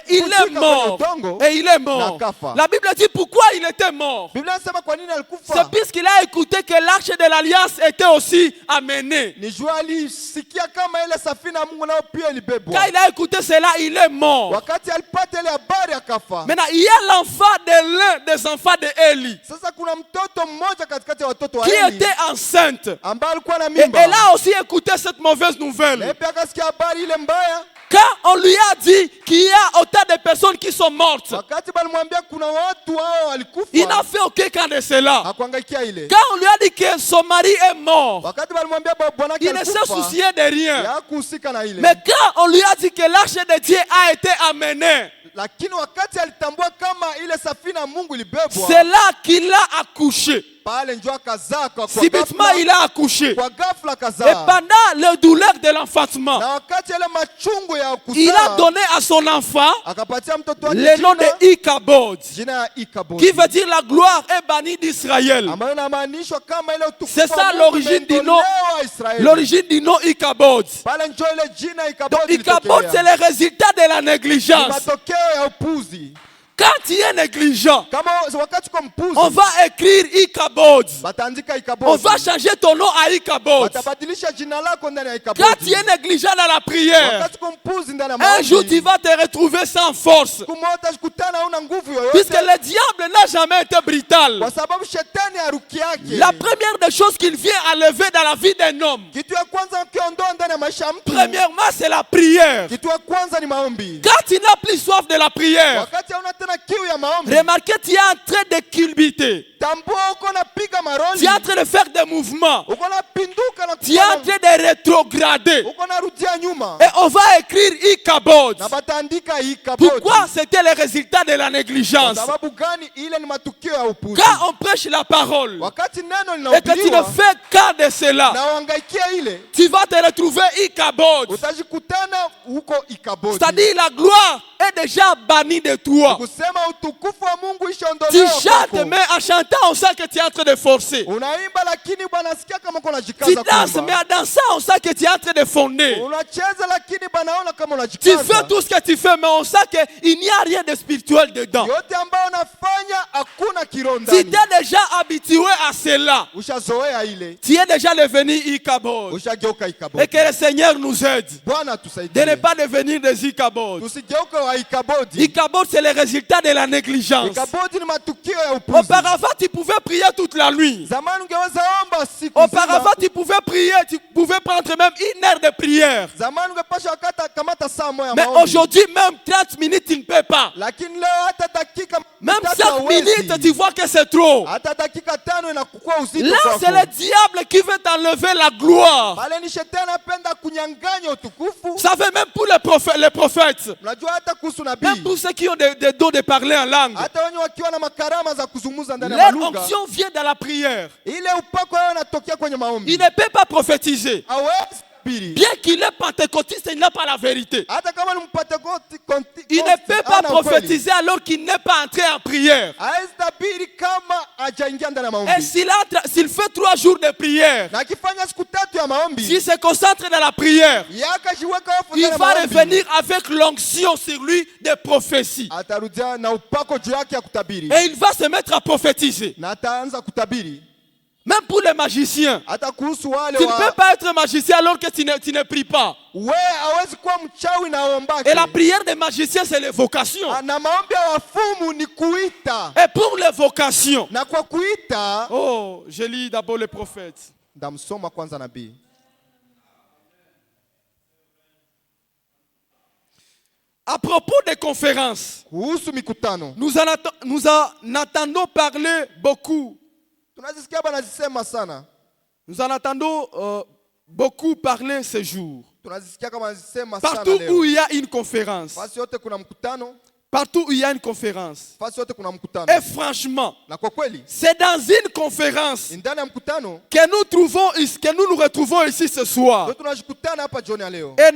C: Et il est mort. Et il est mort.
B: Nakafa.
C: La Bible dit pourquoi il était mort.
B: Biblia inasema kwa nini
C: C'est
B: alikufa?
C: puisqu'il a écouté que l'arche de l'alliance était aussi amenée.
B: Ni jua alisikia kama ile safina ya Mungu nayo pia ilibebwa.
C: Quand il a écouté cela, il est mort.
B: Wakati alipata ile habari akafa.
C: Maintenant, il y a l'enfant de l'un des enfants de Élie
B: Sasa kuna mtoto mmoja katikati ya watoto wa
C: qui
B: Eli
C: était enceinte.
B: ambaye alikuwa na
C: Et
B: mimba.
C: elle a aussi écouté cette mauvaise
B: Na
C: nouvelle.
B: pia akasikia habari ile mbaya.
C: Quand on lui a dit qu'il y a autant de personnes qui sont mortes,
B: Wakati balimwambia kuna watu hao walikufa.
C: il n'a fait aucun cas de cela.
B: Hakuangaikia ile.
C: Quand on lui a dit que son mari est mort,
B: Wakati balimwambia bwana yake
C: il ne s'est
B: alikufa.
C: soucié de rien.
B: Hakuhusika na ile.
C: Mais quand on lui a dit que l'arche de Dieu a été amenée,
B: lakini wakati alitambua kama ile safina ya Mungu ilibebwa,
C: c'est là qu'il a accouché.
B: pale ndio akazaa kwa
C: Subitement, il a accouché.
B: kwa ghafla
C: Et
B: akazaa.
C: pendant le douleur de l'enfantement,
B: Na wakati ile machungu ya
C: il a
B: kuzaa,
C: donné à son enfant
B: akapatia mtoto wake
C: le nom de
B: jina,
C: Ichabod,
B: jina ya Ikabodi,
C: qui veut dire la gloire est bannie d'Israël.
B: ambayo inamaanishwa kama ile utukufu
C: C'est ça
B: wa Mungu
C: l'origine du nom,
B: imetolewa Israeli.
C: l'origine du nom Ichabod.
B: Pale ndio ile jina
C: Donc
B: Ikabodi
C: Ichabod, c'est
B: ilitokea.
C: le résultat de la
B: Ni
C: négligence.
B: matokeo ya upuzi.
C: Quand tu es négligent,
B: Kama wakati kwa mpuzi,
C: on va écrire Ichabod.
B: bataandika
C: On
B: Ikabodi.
C: va changer ton nom à Ichabod.
B: Watabadilisha jina lako ndani ya
C: Quand
B: Ikabodi.
C: tu es négligent dans la prière,
B: Wakati kwa mpuzi ndani ya
C: un jour tu
B: maombi,
C: vas te retrouver sans force.
B: siku moja utakutana huna nguvu
C: Puisque
B: yoyote,
C: le diable n'a jamais été brutal.
B: kwa sababu shetani haruki yake.
C: La première des choses qu'il vient enlever dans la vie d'un homme,
B: Kitu ya kwanza ukiondoa ndani ya maisha ya mtu,
C: premièrement, c'est la prière.
B: kitu ya kwanza ni maombi.
C: Quand tu n'as plus soif de la prière,
B: Wakati hauna tena kiu ya maombi,
C: remarquez, tu es en train de culbuter.
B: tambua uko napiga
C: Tu
B: maroli,
C: es en train de faire des mouvements.
B: uko napinduka na
C: Tu es en train de rétrograder.
B: uko narudia nyuma,
C: Et on va écrire Ichabod.
B: na bataandika Ikabodi.
C: Pourquoi? C'était le résultat de la
B: Kwa
C: négligence.
B: sababu gani? Ile ni matukio ya upuzi.
C: Quand on prêche la parole
B: Wakati neno
C: et que tu ne
B: linahubiriwa
C: fais qu'un de cela,
B: na uhangaikia ile,
C: tu vas te retrouver Ichabod.
B: utajikutana huko Ikabodi.
C: C'est-à-dire la gloire est déjà bannie de toi.
B: Kusema utukufu wa Mungu
C: Tu
B: ishaondolewa
C: chantes,
B: kwako.
C: mais en chantant, on sent que tu es en train de forcer.
B: Unaimba lakini Bwana asikia kama uko
C: Tu
B: unajikaza
C: danses, mais
B: kuimba.
C: en dansant, on sent que tu es en train de fonder.
B: Unacheza lakini banaona kama
C: Tu fais
B: unajikaza.
C: tout ce que tu fais, mais on sent qu'il n'y a rien de spirituel dedans.
B: Yote ambayo unafanya hakuna kiroho
C: Tu
B: ndani.
C: t'es déjà habitué à cela.
B: Ushazoea ile,
C: Tu es déjà devenu Ichabod.
B: ushageuka
C: Et
B: Ikabodi.
C: que le Seigneur nous aide
B: Bwana
C: de ne
B: tusaidie.
C: pas devenir des Ichabod.
B: Tusigeuke wa Ikabodi.
C: Ichabod, c'est le résultat de la négligence.
B: Ikabodi ni matukio ya upuzi.
C: Auparavant, tu pouvais prier toute la nuit.
B: Zamani ungeweza omba siku
C: Auparavant,
B: nzima.
C: tu pouvais prier, tu pouvais prendre même 1 heure de prière.
B: Zamani ungepasha kamata saa moja
C: Mais
B: maombi.
C: aujourd'hui, même 30 minutes, tu ne peux pas.
B: Lakini leo hata dakika
C: Même
B: tatu
C: 5
B: hauwezi.
C: minutes, tu vois que c'est trop.
B: Hata dakika tano inakuwa uzito
C: Là,
B: kwako.
C: c'est le diable qui veut t'enlever la gloire.
B: Pale ni shetani apenda kunyang'anya utukufu.
C: Vous savez, même pour les prophètes,
B: Unajua hata kuhusu
C: même
B: nabii,
C: pour ceux qui ont des dons de parler en langue,
B: hata wenye wakiwa na makarama za kuzungumza ndani ya
C: leur
B: malugha,
C: onction vient dans la prière.
B: ile upako yao inatokea kwenye maombi.
C: Il ne peut pas prophétiser.
B: Hawezi kubiri.
C: Bien qu'il est pentecôtiste, il n'a pas la vérité.
B: Hata kama ni Mpentekosti,
C: Il ne peut pas prophétiser alors qu'il n'est pas entré en prière.
B: hawezi tabiri kama hajaingia ndani ya
C: Et
B: maombi.
C: s'il fait 3 jours de prière,
B: Na akifanya siku tatu ya maombi,
C: s'il se concentre dans la prière,
B: yakajiweka wafu
C: il
B: ndani ya
C: va
B: maombi,
C: revenir avec l'onction sur lui de prophétie.
B: atarudia na upako juu yake ya kutabiri,
C: Et il va se mettre à prophétiser.
B: na ataanza kutabiri.
C: Même pour les magiciens.
B: Hata kuhusu wale
C: Tu ne peux pas être magicien alors que tu ne pries pas.
B: we hawezi kuwa mchawi na aombake.
C: Et la prière des magiciens, c'est l'évocation.
B: Na maombi ya wafumu ni kuita,
C: Et pour l'évocation,
B: na kwa kuita,
C: oh, je lis d'abord les prophètes.
B: ndamsoma kwanza nabii.
C: À propos des conférences,
B: Kuhusu mikutano,
C: nous en attendons parler beaucoup.
B: tunazisikia banazisema sana,
C: Nous en attendons beaucoup parler ce jour.
B: tunazisikia kama wanazisema sana
C: Partout où
B: leo.
C: il y a une conférence,
B: Fasi yote kuna mkutano,
C: partout où il y a une conférence,
B: fasi yote kuna mkutano.
C: et franchement,
B: Na kwa kweli
C: c'est dans une conférence
B: ndani ya mkutano
C: que nous retrouvons ici ce soir.
B: ndio tunashikutana hapa jioni ya leo,
C: Et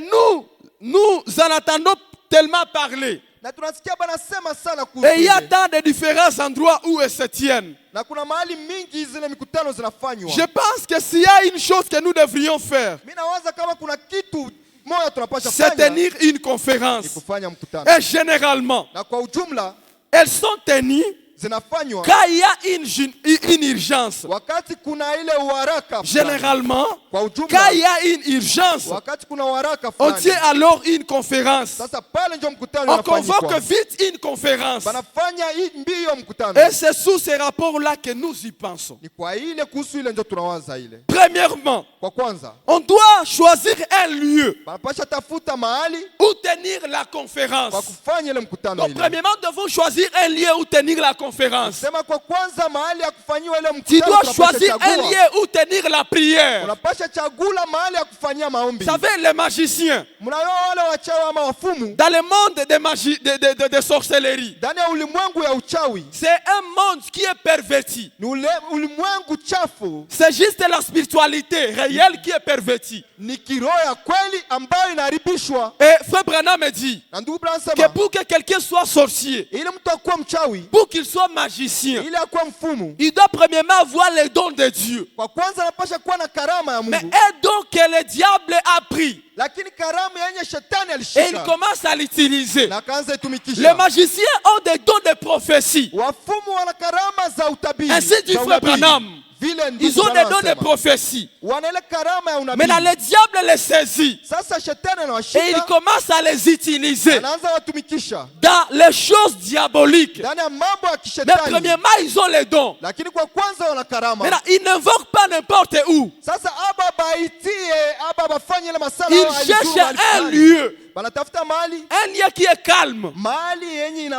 C: nous en attendons tellement parler.
B: na tunasikia banasema sana
C: Et il y a
B: kuhusu ile.
C: tant de différents endroits où elles se tiennent.
B: Na kuna mahali mingi zile mikutano zinafanywa.
C: Je pense que s'il y a une chose que nous devrions faire,
B: Mimi nawaza kama kuna kitu moja tunapasha
C: c'est
B: fanya,
C: tenir une
B: ni
C: conférence.
B: kufanya mkutano.
C: Et généralement,
B: Na kwa ujumla
C: elles sont tenues
B: zinafanywa
C: quand il y a une urgence.
B: wakati kuna ile uharaka fulani.
C: Généralement,
B: Kwa
C: quand
B: ujumla
C: il y a une urgence,
B: wakati kuna uharaka
C: on
B: fulani,
C: tient alors une conférence.
B: sasa pale ndio mkutano
C: On convoque
B: unafanyika.
C: vite une conférence.
B: Banafanya hii mbio mkutano.
C: Et c'est sous ces rapports-là que nous y pensons.
B: Ni kwa ile kuhusu ile ndio tunawaza ile.
C: Premièrement,
B: Kwa kwanza
C: on doit choisir un lieu
B: banapasha tafuta mahali
C: où tenir la
B: kwa
C: conférence.
B: kufanya ile mkutano
C: Donc,
B: ile.
C: premièrement, nous devons choisir un lieu où tenir la conférence. conférence.
B: Sema kwa kwanza mahali ya kufanyiwa ile
C: Tu
B: mkutano
C: dois
B: tunapasha
C: choisir un
B: chagua.
C: lieu où tenir la prière.
B: Unapasha chagula mahali ya kufanyia maombi.
C: Vous savez, les magiciens,
B: Mnaona wale wachawi ama wafumu
C: dans le monde de magie, de sorcellerie,
B: ndani ya ulimwengu ya uchawi,
C: c'est un monde qui est perverti.
B: ni ulimwengu chafu,
C: C'est juste la spiritualité réelle qui est pervertie.
B: ni kiroho ya kweli ambayo inaharibishwa.
C: Et Frère Branham me dit
B: Na ndugu Branham
C: que
B: sema
C: pour que quelqu'un soit sorcier,
B: ili mtu akuwe mchawi,
C: pour qu'il soit magicien,
B: ili akuwe mfumu,
C: il doit premièrement avoir les dons de Dieu.
B: kwa kwanza anapasha kuwa na karama ya
C: Mais
B: Mungu.
C: un don que le diable a pris
B: Lakini karama yenye shetani
C: et il
B: alishika
C: commence à l'utiliser.
B: na akaanza
C: Les
B: itumikisha.
C: magiciens ont des dons de prophétie.
B: Wafumu wana karama za utabiri.
C: Ainsi dit
B: za
C: Frère
B: unabii.
C: Branham.
B: Vile ndugu
C: Ils ont des
B: Branham
C: dons de
B: anasema.
C: prophétie.
B: Wana ile karama ya unabii.
C: Maintenant, le diable les saisit
B: Sasa shetani
C: et il
B: anawashika,
C: commence à les utiliser
B: anaanza watumikisha
C: dans les choses diaboliques.
B: ndani ya mambo ya
C: Mais
B: kishetani.
C: premièrement, ils ont les dons.
B: Lakini kwa kwanza wana karama.
C: Maintenant, ils n'invoquent pas n'importe où.
B: Sasa aba baitie, aba bafanye ile masala
C: Ils
B: au alizuru
C: cherchent
B: mahali
C: un
B: fulani.
C: lieu,
B: Banatafuta mahali,
C: un lieu qui est calme
B: mahali yenye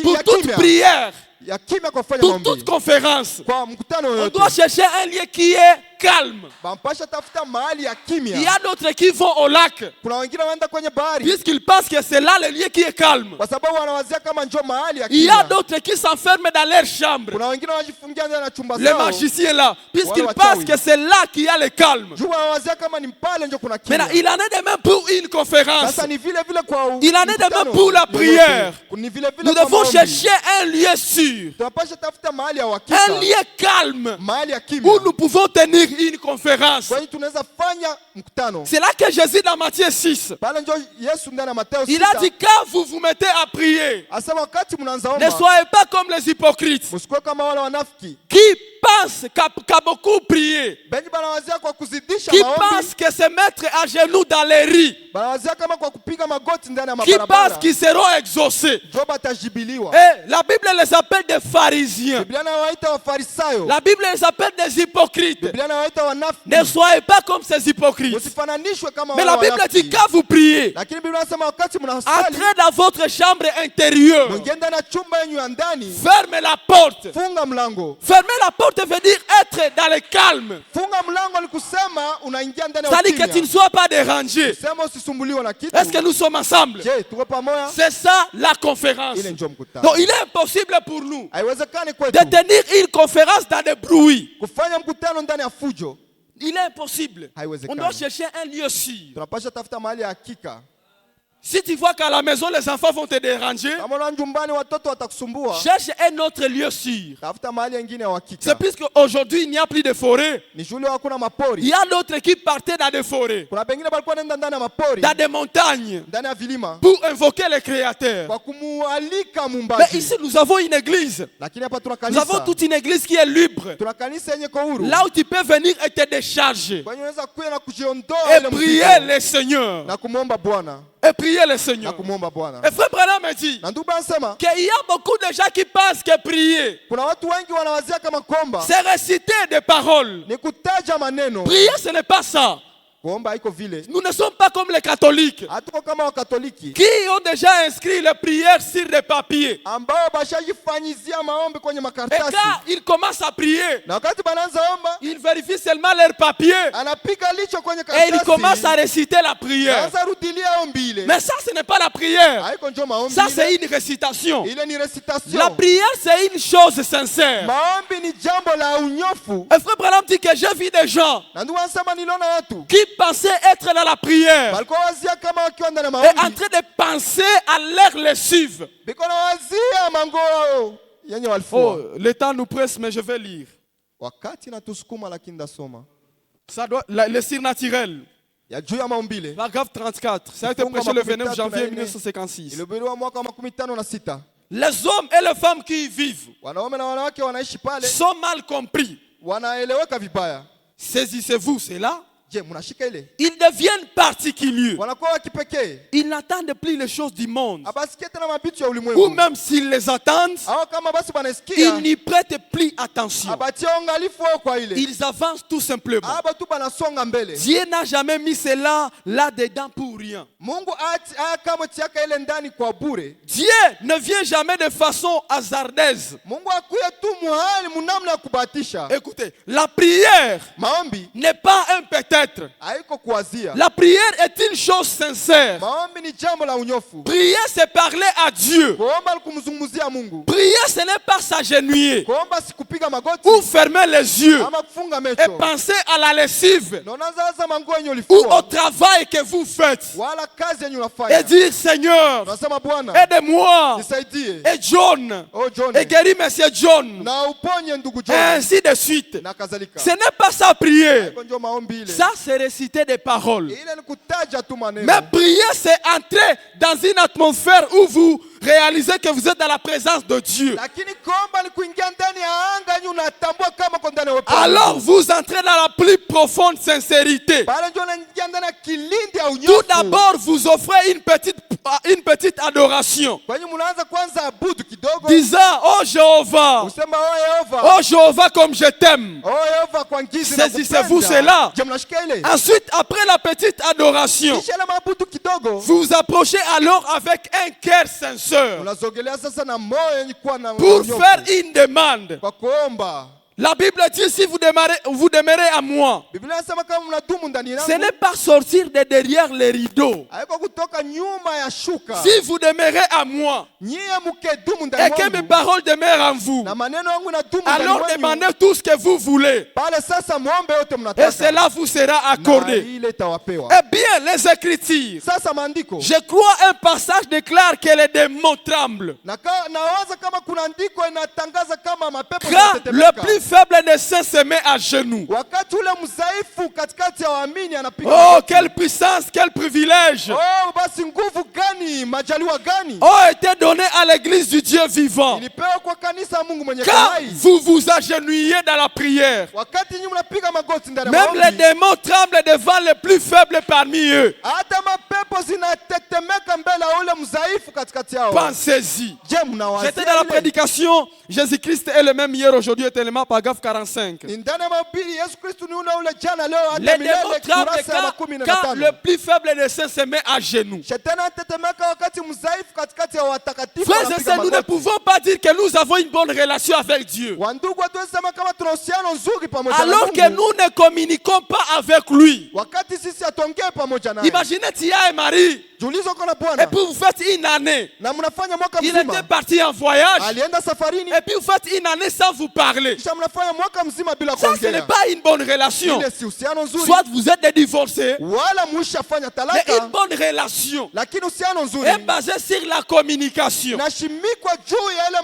C: pour
B: ya
C: toute
B: kimya.
C: prière,
B: Ya kimya kwa kufanya
C: pour
B: maombi.
C: toute conférence.
B: Kwa mkutano
C: On
B: yoyote.
C: doit chercher un lieu qui est calme.
B: Bampasha tafuta mahali ya
C: Il y
B: kimya.
C: a d'autres qui vont au lac,
B: Kuna wengine wanaenda kwenye bahari
C: puisqu'ils pensent que c'est là le lieu qui est calme.
B: kwa sababu wanawazia kama njoo mahali ya
C: Il y a
B: kimya.
C: d'autres qui s'enferment dans leur chambre.
B: Kuna wengine wanajifungia ndani ya chumba
C: Les
B: zao.
C: magiciens là, puisqu'ils
B: Wale
C: pensent
B: wachawi.
C: que c'est là qu'il y a le calme.
B: Juu wanawazia kama ni pale ndio kuna kimya.
C: Maintenant, il en est de même pour une conférence.
B: Sasa ni vile vile kwa
C: Il en est de
B: mkutano
C: même pour la
B: yoyote.
C: prière.
B: Ni vile vile
C: Nous
B: kwa
C: devons
B: maombi.
C: chercher un lieu sûr,
B: Tunapasha tafuta mahali ya
C: un
B: uhakika.
C: lieu calme
B: Mahali ya kimya.
C: où nous pouvons tenir une conférence.
B: Kwa hiyo tunaweza fanya mkutano.
C: C'est là que Jésus dans Matthieu 6,
B: Pale ndio Yesu ndani ya Mathayo
C: il a
B: 6.
C: dit quand vous vous mettez à prier,
B: Asema wakati mnaanza
C: ne
B: omba,
C: soyez pas comme les hypocrites
B: msikuwe kama wale wanafiki.
C: qui pensent qu'à beaucoup prier,
B: Bengi banawazia kwa kuzidisha
C: qui
B: maombi.
C: pensent que se mettre à genoux dans les rues,
B: Banawazia kama kwa kupiga magoti ndani ya
C: qui
B: mabarabara.
C: pensent qu'ils seront exaucés.
B: Ndio batajibiliwa.
C: Et la Bible les appelle des pharisiens.
B: Biblia inawaita wafarisayo.
C: La Bible les appelle des hypocrites.
B: Biblia inawaita wanafiki.
C: Ne soyez pas comme ces hypocrites.
B: Usifananishwe kama
C: Mais
B: wale
C: la Bible dit
B: wanafiki.
C: quand vous priez,
B: Lakini Biblia inasema wakati mnasali,
C: entrez dans votre chambre intérieure,
B: mwingie ndani ya chumba yenu ya ndani,
C: fermez la porte.
B: funga mlango.
C: Fermer la porte veut dire être dans le calme.
B: Funga mlango ni kusema unaingia ndani ya
C: C'est-à-dire que tu ne
B: ukimya.
C: sois pas dérangé.
B: Sema usisumbuliwe na kitu.
C: Est-ce que nous sommes ensemble?
B: Je, tuko pamoja?
C: C'est ça la conférence.
B: Ile ndio mkutano.
C: Donc il est impossible pour nous
B: Haiwezekani
C: de
B: kwetu
C: tenir une conférence dans des bruits.
B: kufanya mkutano ndani ya fujo.
C: Il est impossible.
B: Haiwezekani.
C: On doit chercher un lieu sûr.
B: Tunapasha tafuta mahali ya hakika.
C: Si tu vois qu'à la maison les enfants vont te déranger,
B: Kama unaona nyumbani watoto watakusumbua,
C: cherche un autre lieu sûr.
B: tafuta mahali nyingine ya
C: C'est
B: hakika.
C: puisqu'aujourd'hui il n'y a plus de forêt.
B: Ni shule hakuna
C: Il
B: mapori.
C: y a d'autres qui partaient dans des forêts,
B: Kuna pengine balikuwa nenda ndani ya mapori,
C: dans des montagnes,
B: ndani ya vilima
C: pour invoquer le Créateur.
B: kwa kumualika
C: Mais
B: muumbaji.
C: ici nous avons une église.
B: Lakini hapa tuna
C: Nous avons
B: kanisa.
C: toute une église qui est libre.
B: Tuna kanisa yenye kwa huru.
C: Là où tu peux venir et te décharger.
B: Kwa hiyo unaweza kuja na kujiondoa
C: Et
B: ile
C: prier
B: mzigo
C: le Seigneur.
B: na kumwomba Bwana.
C: Et prier le
B: Na
C: Seigneur.
B: kumwomba Bwana.
C: Et Frère Branham me dit
B: Na ndugu anasema
C: qu'il y a beaucoup de gens qui pensent que prier,
B: kuna watu wengi wanawazia kama kuomba
C: c'est réciter des paroles.
B: ni kutaja maneno.
C: Prier, ce n'est pas ça.
B: Kuomba haiko vile.
C: Nous ne sommes pas comme les catholiques
B: Hatuko kama Wakatoliki
C: qui ont déjà inscrit les prières sur des papiers.
B: ambao bashajifanyizia maombi kwenye
C: Et
B: makaratasi.
C: quand ils commencent à prier,
B: Na wakati banaanza omba,
C: ils vérifient seulement leurs papiers
B: anapiga licho kwenye
C: et ils commencent à
B: karatasi.
C: réciter la prière.
B: Anaanza rudilia ombi ile.
C: Mais ça, ce n'est pas la prière.
B: Haiko njo maombi
C: Ça,
B: ile.
C: c'est une récitation.
B: Ile ni recitation.
C: La prière, c'est une chose sincère.
B: Maombi ni jambo la unyofu.
C: Et Frère Branham dit que j'ai vu des gens
B: Na ndugu anasema niliona watu
C: qui pensaient être dans la prière
B: walikuwa wazia kama wakiwa ndani ya
C: et en
B: maombi.
C: train de penser à leur lessive.
B: Biko na wazia mango yenye walifua.
C: Oh, le temps nous presse, mais je vais lire.
B: Wakati natusukuma lakini ndasoma.
C: Ça doit, le lessive naturel.
B: Ya juu ya maumbile.
C: Paragraphe 34. Ça a été
B: Kifungu
C: prêché le
B: makumi
C: 29
B: tatu na
C: janvier
B: nne.
C: 1956.
B: Ilihubiriwa mwaka wa 56.
C: Les hommes et les femmes qui y vivent
B: Wanaume na wanawake wanaishi pale
C: sont mal compris.
B: wanaeleweka vibaya.
C: Saisissez-vous cela.
B: Je, mnashika ile?
C: Ils deviennent particuliers.
B: Wanakuwa wa kipekee.
C: Ils n'attendent plus les choses du monde.
B: Abasikie tena mabitu ya
C: Ou
B: ulimwengu.
C: même s'ils les attendent,
B: Hao kama basi
C: ils
B: banasikia.
C: n'y prêtent plus attention.
B: Abatie ungalifu wao kwa ile.
C: Ils avancent tout simplement.
B: Aba tu banasonga mbele.
C: Dieu n'a jamais mis cela là-dedans pour rien.
B: Mungu kama tiaka ile ndani kwa bure.
C: Dieu ne vient jamais de façon hasardeuse.
B: Mungu akuye tu muhali munamna ya kubatisha.
C: Écoutez, la prière
B: Maombi
C: n'est pas un peut-être.
B: haiko kuwazia.
C: La prière est une chose sincère.
B: Maombi ni jambo la unyofu.
C: Prier, c'est parler à Dieu.
B: Kuomba kumzungumzia Mungu.
C: Prier, ce n'est pas s'agenouiller
B: Kuomba si kupiga magoti
C: ou fermer les yeux
B: ama kufunga
C: et
B: macho.
C: penser à la lessive
B: Na unaanza manguo yenye
C: ou au
B: ulifua
C: travail que vous faites
B: wala kazi yenye
C: et
B: unafanya.
C: dire Seigneur,
B: Unasema Bwana,
C: aide-moi
B: nisaidie.
C: et John
B: Oh John.
C: et guéris Monsieur John,
B: Na uponye ndugu
C: et
B: John.
C: ainsi de suite.
B: Na kadhalika.
C: Ce n'est pas ça prier.
B: Haiko ndio maombi ile.
C: Ça, c'est réciter des paroles.
B: Ile ni kutaja tu maneno.
C: Mais prier, c'est entrer dans une atmosphère où vous réalisez que vous êtes dans la présence de Dieu.
B: Lakini kuomba ni kuingia ndani ya anga yenye unatambua kama uko ndani ya uwepo wa
C: Alors
B: Mungu.
C: vous entrez dans la plus profonde sincérité.
B: Pale ndio unaingia ndani ya kilindi ya
C: Tout
B: unyofu.
C: d'abord, vous offrez une petite adoration,
B: Kwa hiyo mnaanza kwanza abudu kidogo.
C: disant, oh Jéhovah,
B: Usema oh Yehova.
C: oh Jéhovah comme je t'aime.
B: Oh Yehova kwa ngizi na
C: Saisissez-vous
B: kupenda.
C: cela.
B: Je mnashika ile.
C: Ensuite, après la petite adoration,
B: Kisha ile mabudu kidogo.
C: vous vous approchez alors avec un cœur sincère
B: Unazogelea sasa na moyo yenye kuwa na
C: pour
B: unyofu.
C: faire une demande.
B: Kwa kuomba.
C: La Bible dit, si vous demeurez à moi,
B: Biblia inasema kama mnadumu ndani yangu.
C: ce n'est pas sortir de derrière les rideaux.
B: Haiko kutoka nyuma ya shuka.
C: Si vous demeurez à moi
B: Nyie mkedumu
C: et
B: ndani
C: que mes
B: yangu.
C: paroles demeurent en vous,
B: Na maneno yangu inadumu ndani
C: alors
B: mwanyu.
C: demandez tout ce que vous voulez
B: Pale sasa muombe yote
C: et
B: mnataka.
C: cela vous sera
B: Na
C: accordé.
B: ile itawapewa.
C: Eh bien, les Écritures,
B: Sasa maandiko.
C: je crois un passage déclare que les démons tremblent.
B: Nawaza kama kuna andiko inatangaza kama mapepo
C: Quand le
B: yanatetemeka.
C: plus faible des saints se met à genoux.
B: Wakati ule mzaifu katikati ya waamini anapiga
C: Oh,
B: magoti.
C: quelle puissance, quel privilège
B: Oh, basi nguvu gani, majaliwa gani
C: ont été donnés à l'église du Dieu vivant.
B: ilipewa kwa kanisa ya Mungu mwenye
C: Quand
B: hai.
C: vous vous agenouillez dans la prière,
B: Wakati nyinyi mnapiga magoti ndani ya
C: même les
B: maombi,
C: démons tremblent devant les plus faibles parmi eux.
B: hata mapepo zinatetemeka mbele ya ule mzaifu katikati yao.
C: Pensez-y.
B: Je, mnawazia
C: J'étais dans la
B: ile?
C: prédication, Jésus-Christ est le même hier, aujourd'hui, et tellement paragraphe 45.
B: Ni ndani ya mahubiri Yesu Kristo ni ule jana leo
C: Les
B: hata
C: démons
B: milele
C: tremblent
B: kurasa ya makumi na
C: quand
B: tano.
C: le plus faible des saints se met à genoux.
B: Shetani anatetemeka wakati mzaifu katikati ya watakatifu
C: Frères et
B: wanapiga
C: sœurs, nous ne
B: magoti.
C: pouvons pas dire que nous avons une bonne relation avec Dieu,
B: Wandugu hatuwezi sema kama tuna uhusiano nzuri pamoja na
C: alors que
B: Mungu.
C: nous ne communiquons pas avec lui.
B: Wakati sisi hatuongee pamoja naye.
C: Imaginez Tia et Marie,
B: Jiulize uko na
C: et
B: Bwana
C: puis vous faites une année.
B: na mnafanya mwaka
C: Il était
B: mzima.
C: parti en voyage,
B: Alienda safarini
C: et puis vous faites une année sans vous parler.
B: kisha mnafanya mwaka mzima bila
C: Ça, ce n'est
B: kuongea.
C: pas une bonne relation.
B: Ile si uhusiano nzuri.
C: Soit vous êtes des divorcés,
B: Wala mushafanya
C: mais
B: talaka,
C: une bonne relation
B: lakini uhusiano nzuri
C: est basée sur la communication.
B: nashimikwa juu ya ile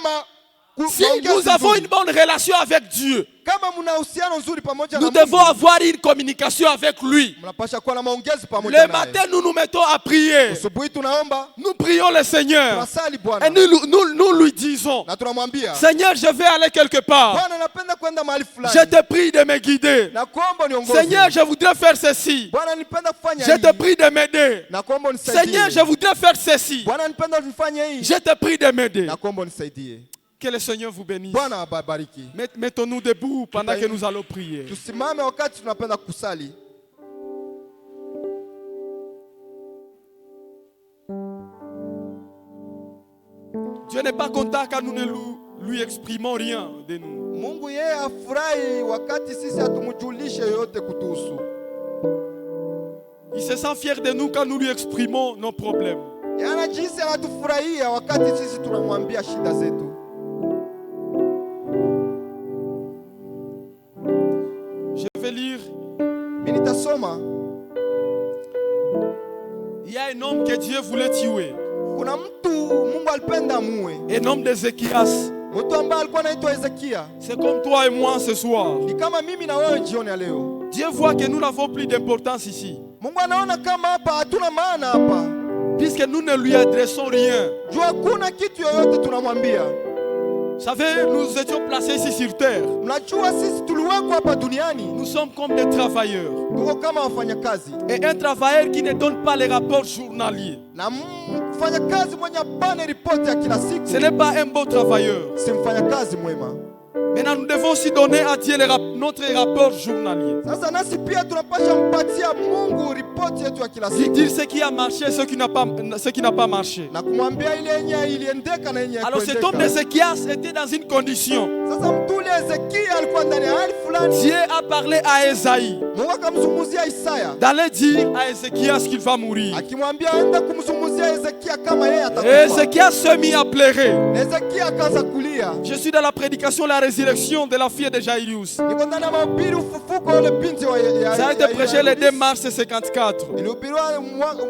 C: Si nous avons une bonne relation avec Dieu,
B: kama mna uhusiano nzuri pamoja na
C: nous
B: Mungu,
C: devons avoir une communication avec lui.
B: mnapasha kuwa na maongezi pamoja
C: Le
B: naye.
C: matin, nous nous mettons à prier.
B: Asubuhi tunaomba,
C: Nous prions le Seigneur.
B: tunasali
C: Et
B: Bwana
C: nous lui disons,
B: na tunamwambia
C: Seigneur, je vais aller quelque part.
B: Bwana, napenda kwenda mahali fulani.
C: Je te prie de me guider.
B: Na kuomba uniongoze.
C: Seigneur, je voudrais faire ceci.
B: Bwana, nipenda kufanya
C: Je te
B: hii.
C: prie de m'aider.
B: Na kuomba unisaidie.
C: Seigneur, je voudrais faire ceci.
B: Bwana, nipenda nifanye hii.
C: Je te prie de m'aider.
B: Na kuomba unisaidie.
C: Que le Seigneur vous bénisse.
B: Bwana abariki.
C: Mettons-nous debout pendant que nous allons prier.
B: Tusimame wakati tunapenda kusali.
C: Dieu n'est pas content quand nous ne lui exprimons rien de nous.
B: Mungu yeye afurahi wakati sisi hatumjulishe yote kutuhusu.
C: Il se sent fier de nous quand nous lui exprimons nos problèmes.
B: Yana jinsi anatufurahia wakati sisi tunamwambia shida zetu.
C: Je vais lire.
B: Mimi nitasoma.
C: Il y a un homme que Dieu voulait tuer.
B: Kuna mtu Mungu alipenda muue.
C: Un homme d'Ézéchias.
B: Mtu ambaye alikuwa anaitwa Ezekia.
C: C'est comme toi et moi ce soir.
B: Ni kama mimi na wewe jioni ya leo.
C: Dieu voit que nous n'avons plus d'importance ici.
B: Mungu anaona kama hapa hatuna maana hapa.
C: Puisque nous ne lui adressons rien.
B: Juu hakuna kitu yoyote tunamwambia.
C: Vous savez, nous étions placés ici sur terre.
B: Mnajua sisi tuliwekwa hapa duniani.
C: Nous sommes comme des travailleurs.
B: tuko kama wafanyakazi,
C: Et un travailleur qui ne donne pas les rapports journaliers,
B: na mfanyakazi mwenye hapana ripoti ya kila siku
C: ce n'est pas un beau travailleur.
B: si mfanyakazi mwema.
C: Maintenant, nous devons aussi donner à Dieu notre rapport journalier.
B: Sasa nasi pia tunapasha mpatia Mungu ripoti yetu ya kila
C: Lui
B: siku
C: dire ce qui a marché, ce qui n'a pas marché.
B: na kumwambia ile yenye iliendeka na yenye
C: Alors cet homme
B: haikuendeka.
C: d'Ézéchias était dans une condition.
B: Sasa mtu ule Ezekia alikuwa ndani ya hali fulani,
C: Dieu a parlé à Esaïe
B: Mungu akamzungumzia Isaya
C: d'aller dire à Ézéchias qu'il va mourir.
B: akimwambia aenda kumzungumzia Ezekia kama yeye
C: Et
B: atakufa.
C: Ézéchias se mit à pleurer.
B: Ezekia akaanza kulia.
C: Je suis dans la prédication de la résurrection de la fille de Jairus.
B: Niko ndani ya mahubiri ufufuko ule binti wa
C: Ça a été prêché le 2 mars 54.
B: ilihubiriwa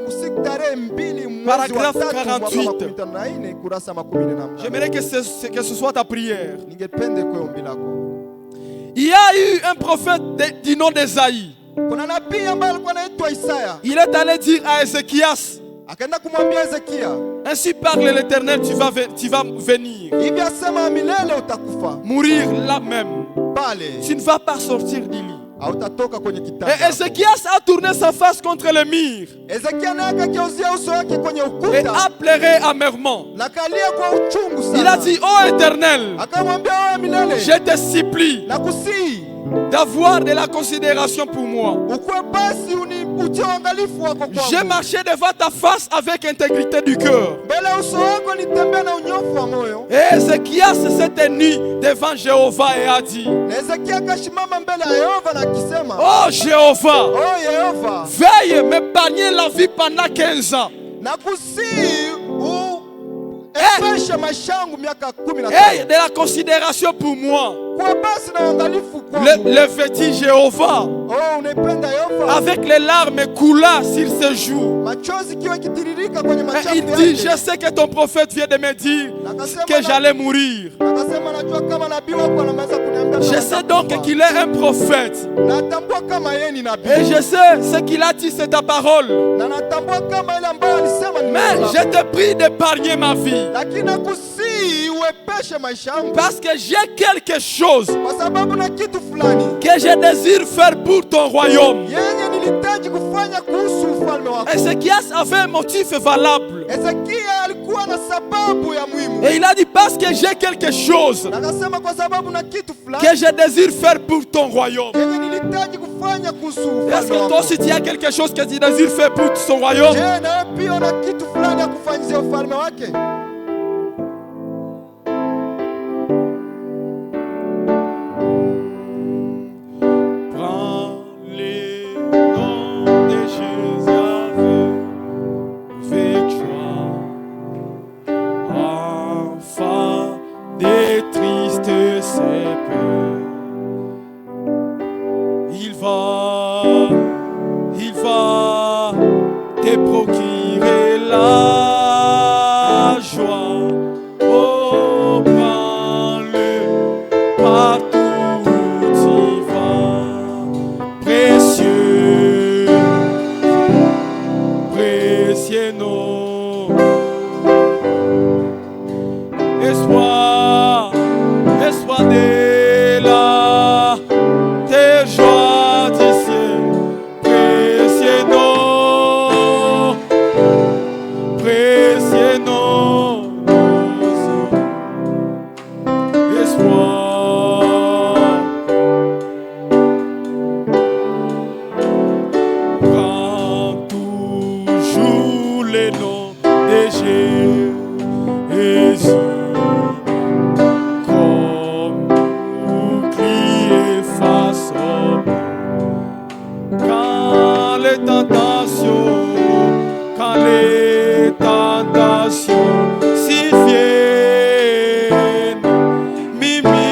B: usiku tarehe 2 mwezi wa
C: Paragraphe
B: 3 mwaka
C: 48.
B: 54 kurasa 18.
C: J'aimerais que ce soit ta prière.
B: Ningepende kwa ombi lako.
C: Il y a eu un prophète du nom d'Ésaïe.
B: Kuna nabii ambaye alikuwa anaitwa Isaya,
C: Il est allé dire à Ézéchias,
B: akaenda kumwambia Ezekia,
C: ainsi parle l'Éternel, tu vas venir,
B: hivi asema milele utakufa
C: mourir là même.
B: pale,
C: Tu ne vas pas sortir du lit.
B: hautatoka kwenye kitanda.
C: Et Ézéchias a tourné sa face contre le mur
B: Ezekia naye akageuzia uso wake kwenye
C: et
B: ukuta
C: a pleuré amèrement.
B: na kalia kwa uchungu
C: Il a
B: sana.
C: dit, oh Éternel,
B: Akamwambia wewe milele,
C: je te supplie
B: nakusihi
C: d'avoir de la considération pour moi.
B: ukuwe basi utie uangalifu wako
C: J'ai
B: kwangu.
C: marché devant ta face avec intégrité du cœur.
B: Mbele ya uso wako nitembea na unyofu wa moyo.
C: Et Ézéchias s'est tenu devant Jéhovah et a dit,
B: Na Ezekia akashimama mbele ya Yehova na akisema,
C: oh Jéhovah,
B: oh Yehova,
C: veuille m'épargner la vie pendant 15 ans.
B: nakusihi uepeshe maisha yangu miaka 15.
C: Et de la considération pour moi.
B: Kwa basi na uangalifu kwangu.
C: Le petit Jéhovah,
B: Oh, unaipenda Yehova.
C: avec les larmes coulant sur ses joues.
B: Machozi kiwa kitiririka kwenye
C: Et
B: machafu
C: il dit, je
B: yake.
C: sais que ton prophète vient de me dire que j'allais mourir.
B: Akasema najua kama nabii wako anaweza kuniambia
C: Je
B: kama
C: sais donc
B: nitakufa.
C: qu'il est un prophète.
B: Natambua kama yeye ni nabii.
C: Et je sais ce qu'il a dit, c'est ta parole.
B: Na natambua kama ile ambayo alisema ni
C: Mais
B: neno
C: je
B: lako.
C: te prie d'épargner ma vie.
B: Lakini nakusihi uepeshe maisha yangu.
C: Parce que j'ai quelque chose
B: Kwa sababu na kitu fulani
C: que je désire faire pour ton royaume.
B: yenye nilihitaji kufanya kuhusu ufalme wako.
C: Ézéchias avait un motif valable.
B: Ezekia alikuwa na sababu ya muhimu.
C: Et il a dit, parce que j'ai quelque chose
B: Na akasema kwa sababu na kitu fulani
C: que je désire faire pour ton royaume.
B: yenye nilihitaji kufanya kuhusu
C: Est-ce
B: ufalme
C: que toi
B: wako.
C: aussi tu as quelque chose que tu désires faire pour son royaume?
B: Je, nawe pia una kitu fulani ya kufanyizia ufalme wake?
C: Prends les noms de Jésus avec joie, enfant des tristes peurs. Il va te procurer la joie. Oh, prends-le partout où tu vas. Précieux, précieux nom. Espoir, espoir de la tes joies du ciel. Précieux nom, précieux nom. Espoir. Prends toujours le nom de Jésus comme bouclier face au mur. Quand les tentations s'y viennent, Mimi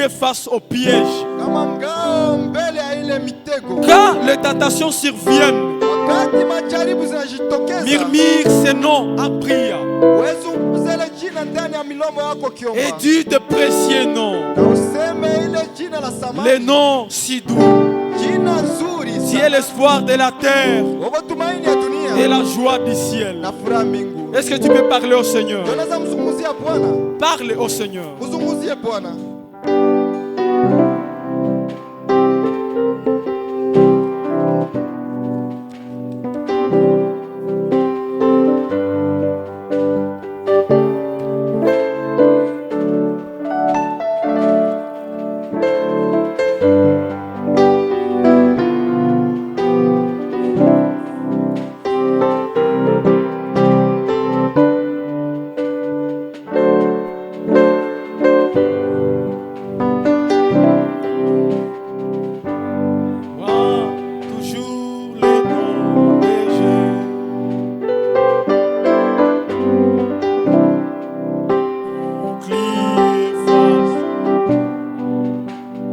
C: bouclier face au piège.
B: kama ngao mbele ya ile mitego.
C: Quand les tentations surviennent,
B: Wakati majaribu zinajitokeza,
C: murmure ses noms en prière.
B: wewe uzungumze jina ndani ya milomo yako kiomba.
C: Et dis de précieux noms.
B: Na useme ile jina la samani.
C: Les noms si doux.
B: Jina nzuri
C: Tu es l'espoir de la terre
B: Wewe tumaini ya dunia.
C: et la joie du ciel.
B: Na furaha mbingu.
C: Est-ce que tu peux parler au Seigneur?
B: Unaweza mzungumzia Bwana.
C: Parle au Seigneur.
B: Mzungumzie Bwana.
C: Toujours le nom de Jésus. Bouclier face.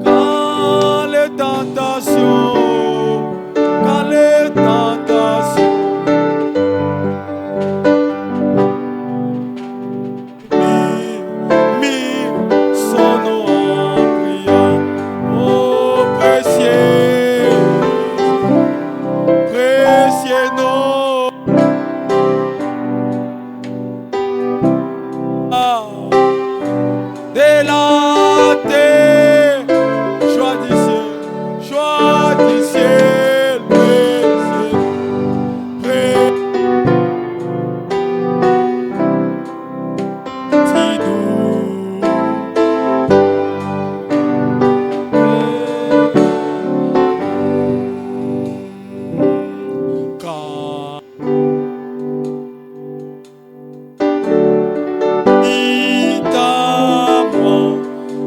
C: Quand les tentations, mille son nom en priant, oh précieux nom. De la terre, joie du ciel, si doux. Quand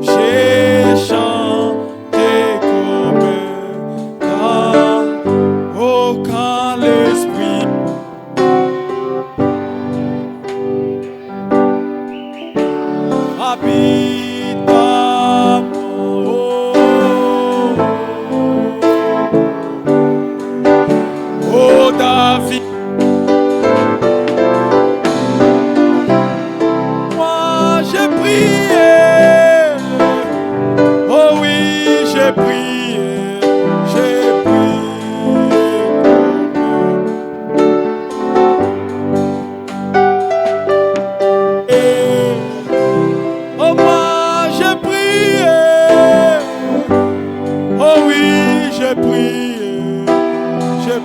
C: j'ai chanté comme quand l'esprit habite à moi. Oh David, moi j'ai prié. Oh oui, j'ai prié, j'ai prié. Oh moi j'ai prié. Oh oui, j'ai prié, j'ai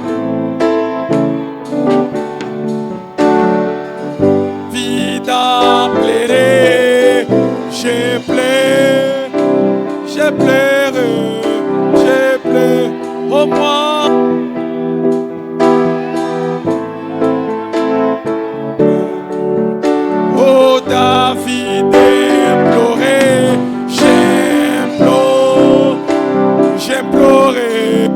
C: vida pleurer, j'ai pleuré, j'ai pleuré, j'ai pleuré, oh moi. Oh David imploré, j'implore, j'implorais.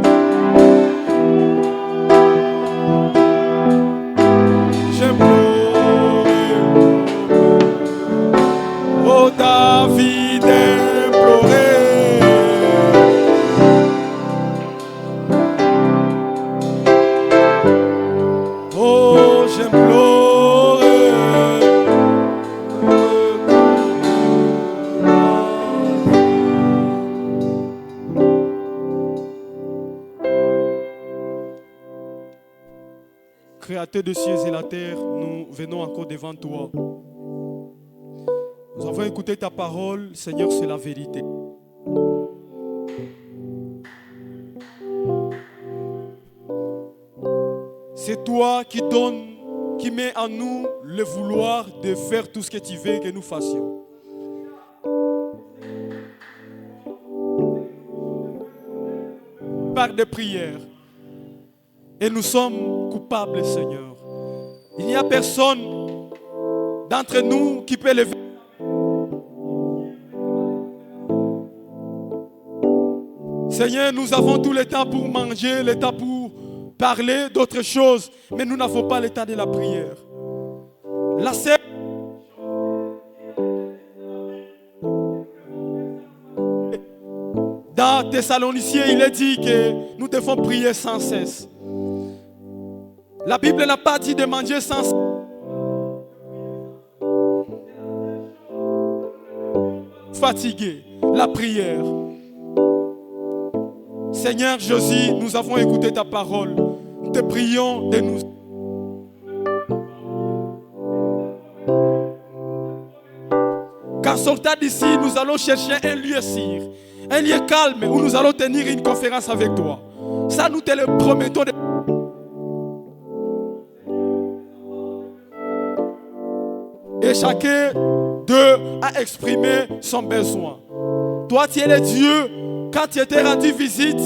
C: Oh David implorait. Oh j'implorais. Créateur des cieux et la terre, nous venons encore devant toi. Nous avons écouté ta parole, Seigneur, c'est la vérité. C'est toi qui donnes, qui mets en nous le vouloir de faire tout ce que tu veux que nous fassions. Par des prières. Et nous sommes coupables, Seigneur. Il n'y a personne d'entre nous qui peut lever. Seigneur, nous avons tout le temps pour manger, le temps pour parler d'autres choses, mais nous n'avons pas le temps de la prière. La seule Dans Thessaloniciens, il est dit que nous devons prier sans cesse. La Bible n'a pas dit de manger sans cesse. Fatigué, la prière. Seigneur Jésus, nous avons écouté ta parole. Nous te prions de nous. Qu'en sortant d'ici, nous allons chercher un lieu sûr, un lieu calme où nous allons tenir une conférence avec toi. Ça, nous te le promettons. Et chacun d'eux a exprimé son besoin. Toi, tu es le Dieu, quand tu étais rendu visite,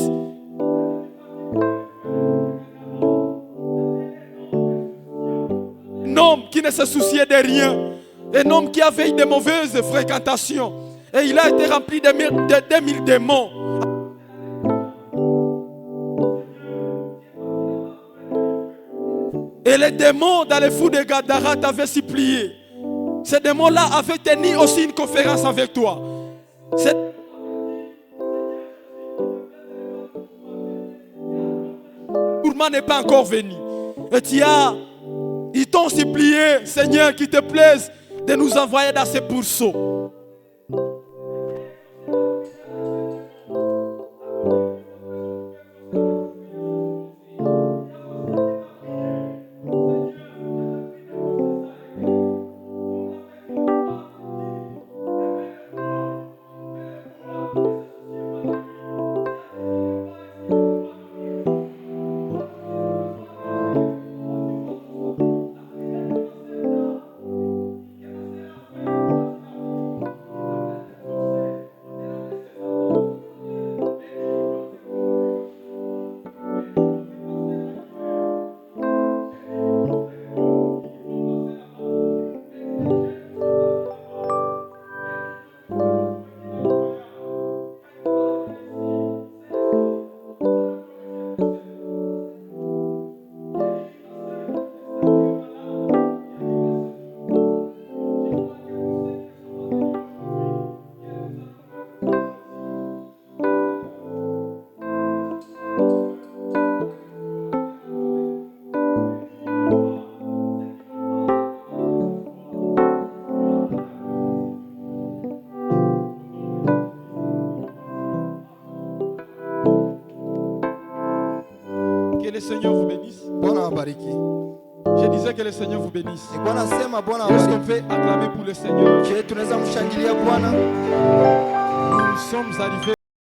C: un homme qui ne se souciait de rien, un homme qui avait eu de mauvaises fréquentations, et il a été rempli de 2000 démons. Et les démons dans les fous de Gadara t'avaient supplié. Ces démons-là avaient tenu aussi une conférence avec toi. Tourment n'est pas encore venu. Et ils t'ont supplié, Seigneur, qu'il te plaise de nous envoyer dans ces pourceaux. Que le Seigneur vous bénisse. Je disais que le Seigneur vous bénisse. Est-ce qu'on peut acclamer pour le Seigneur? Nous sommes arrivés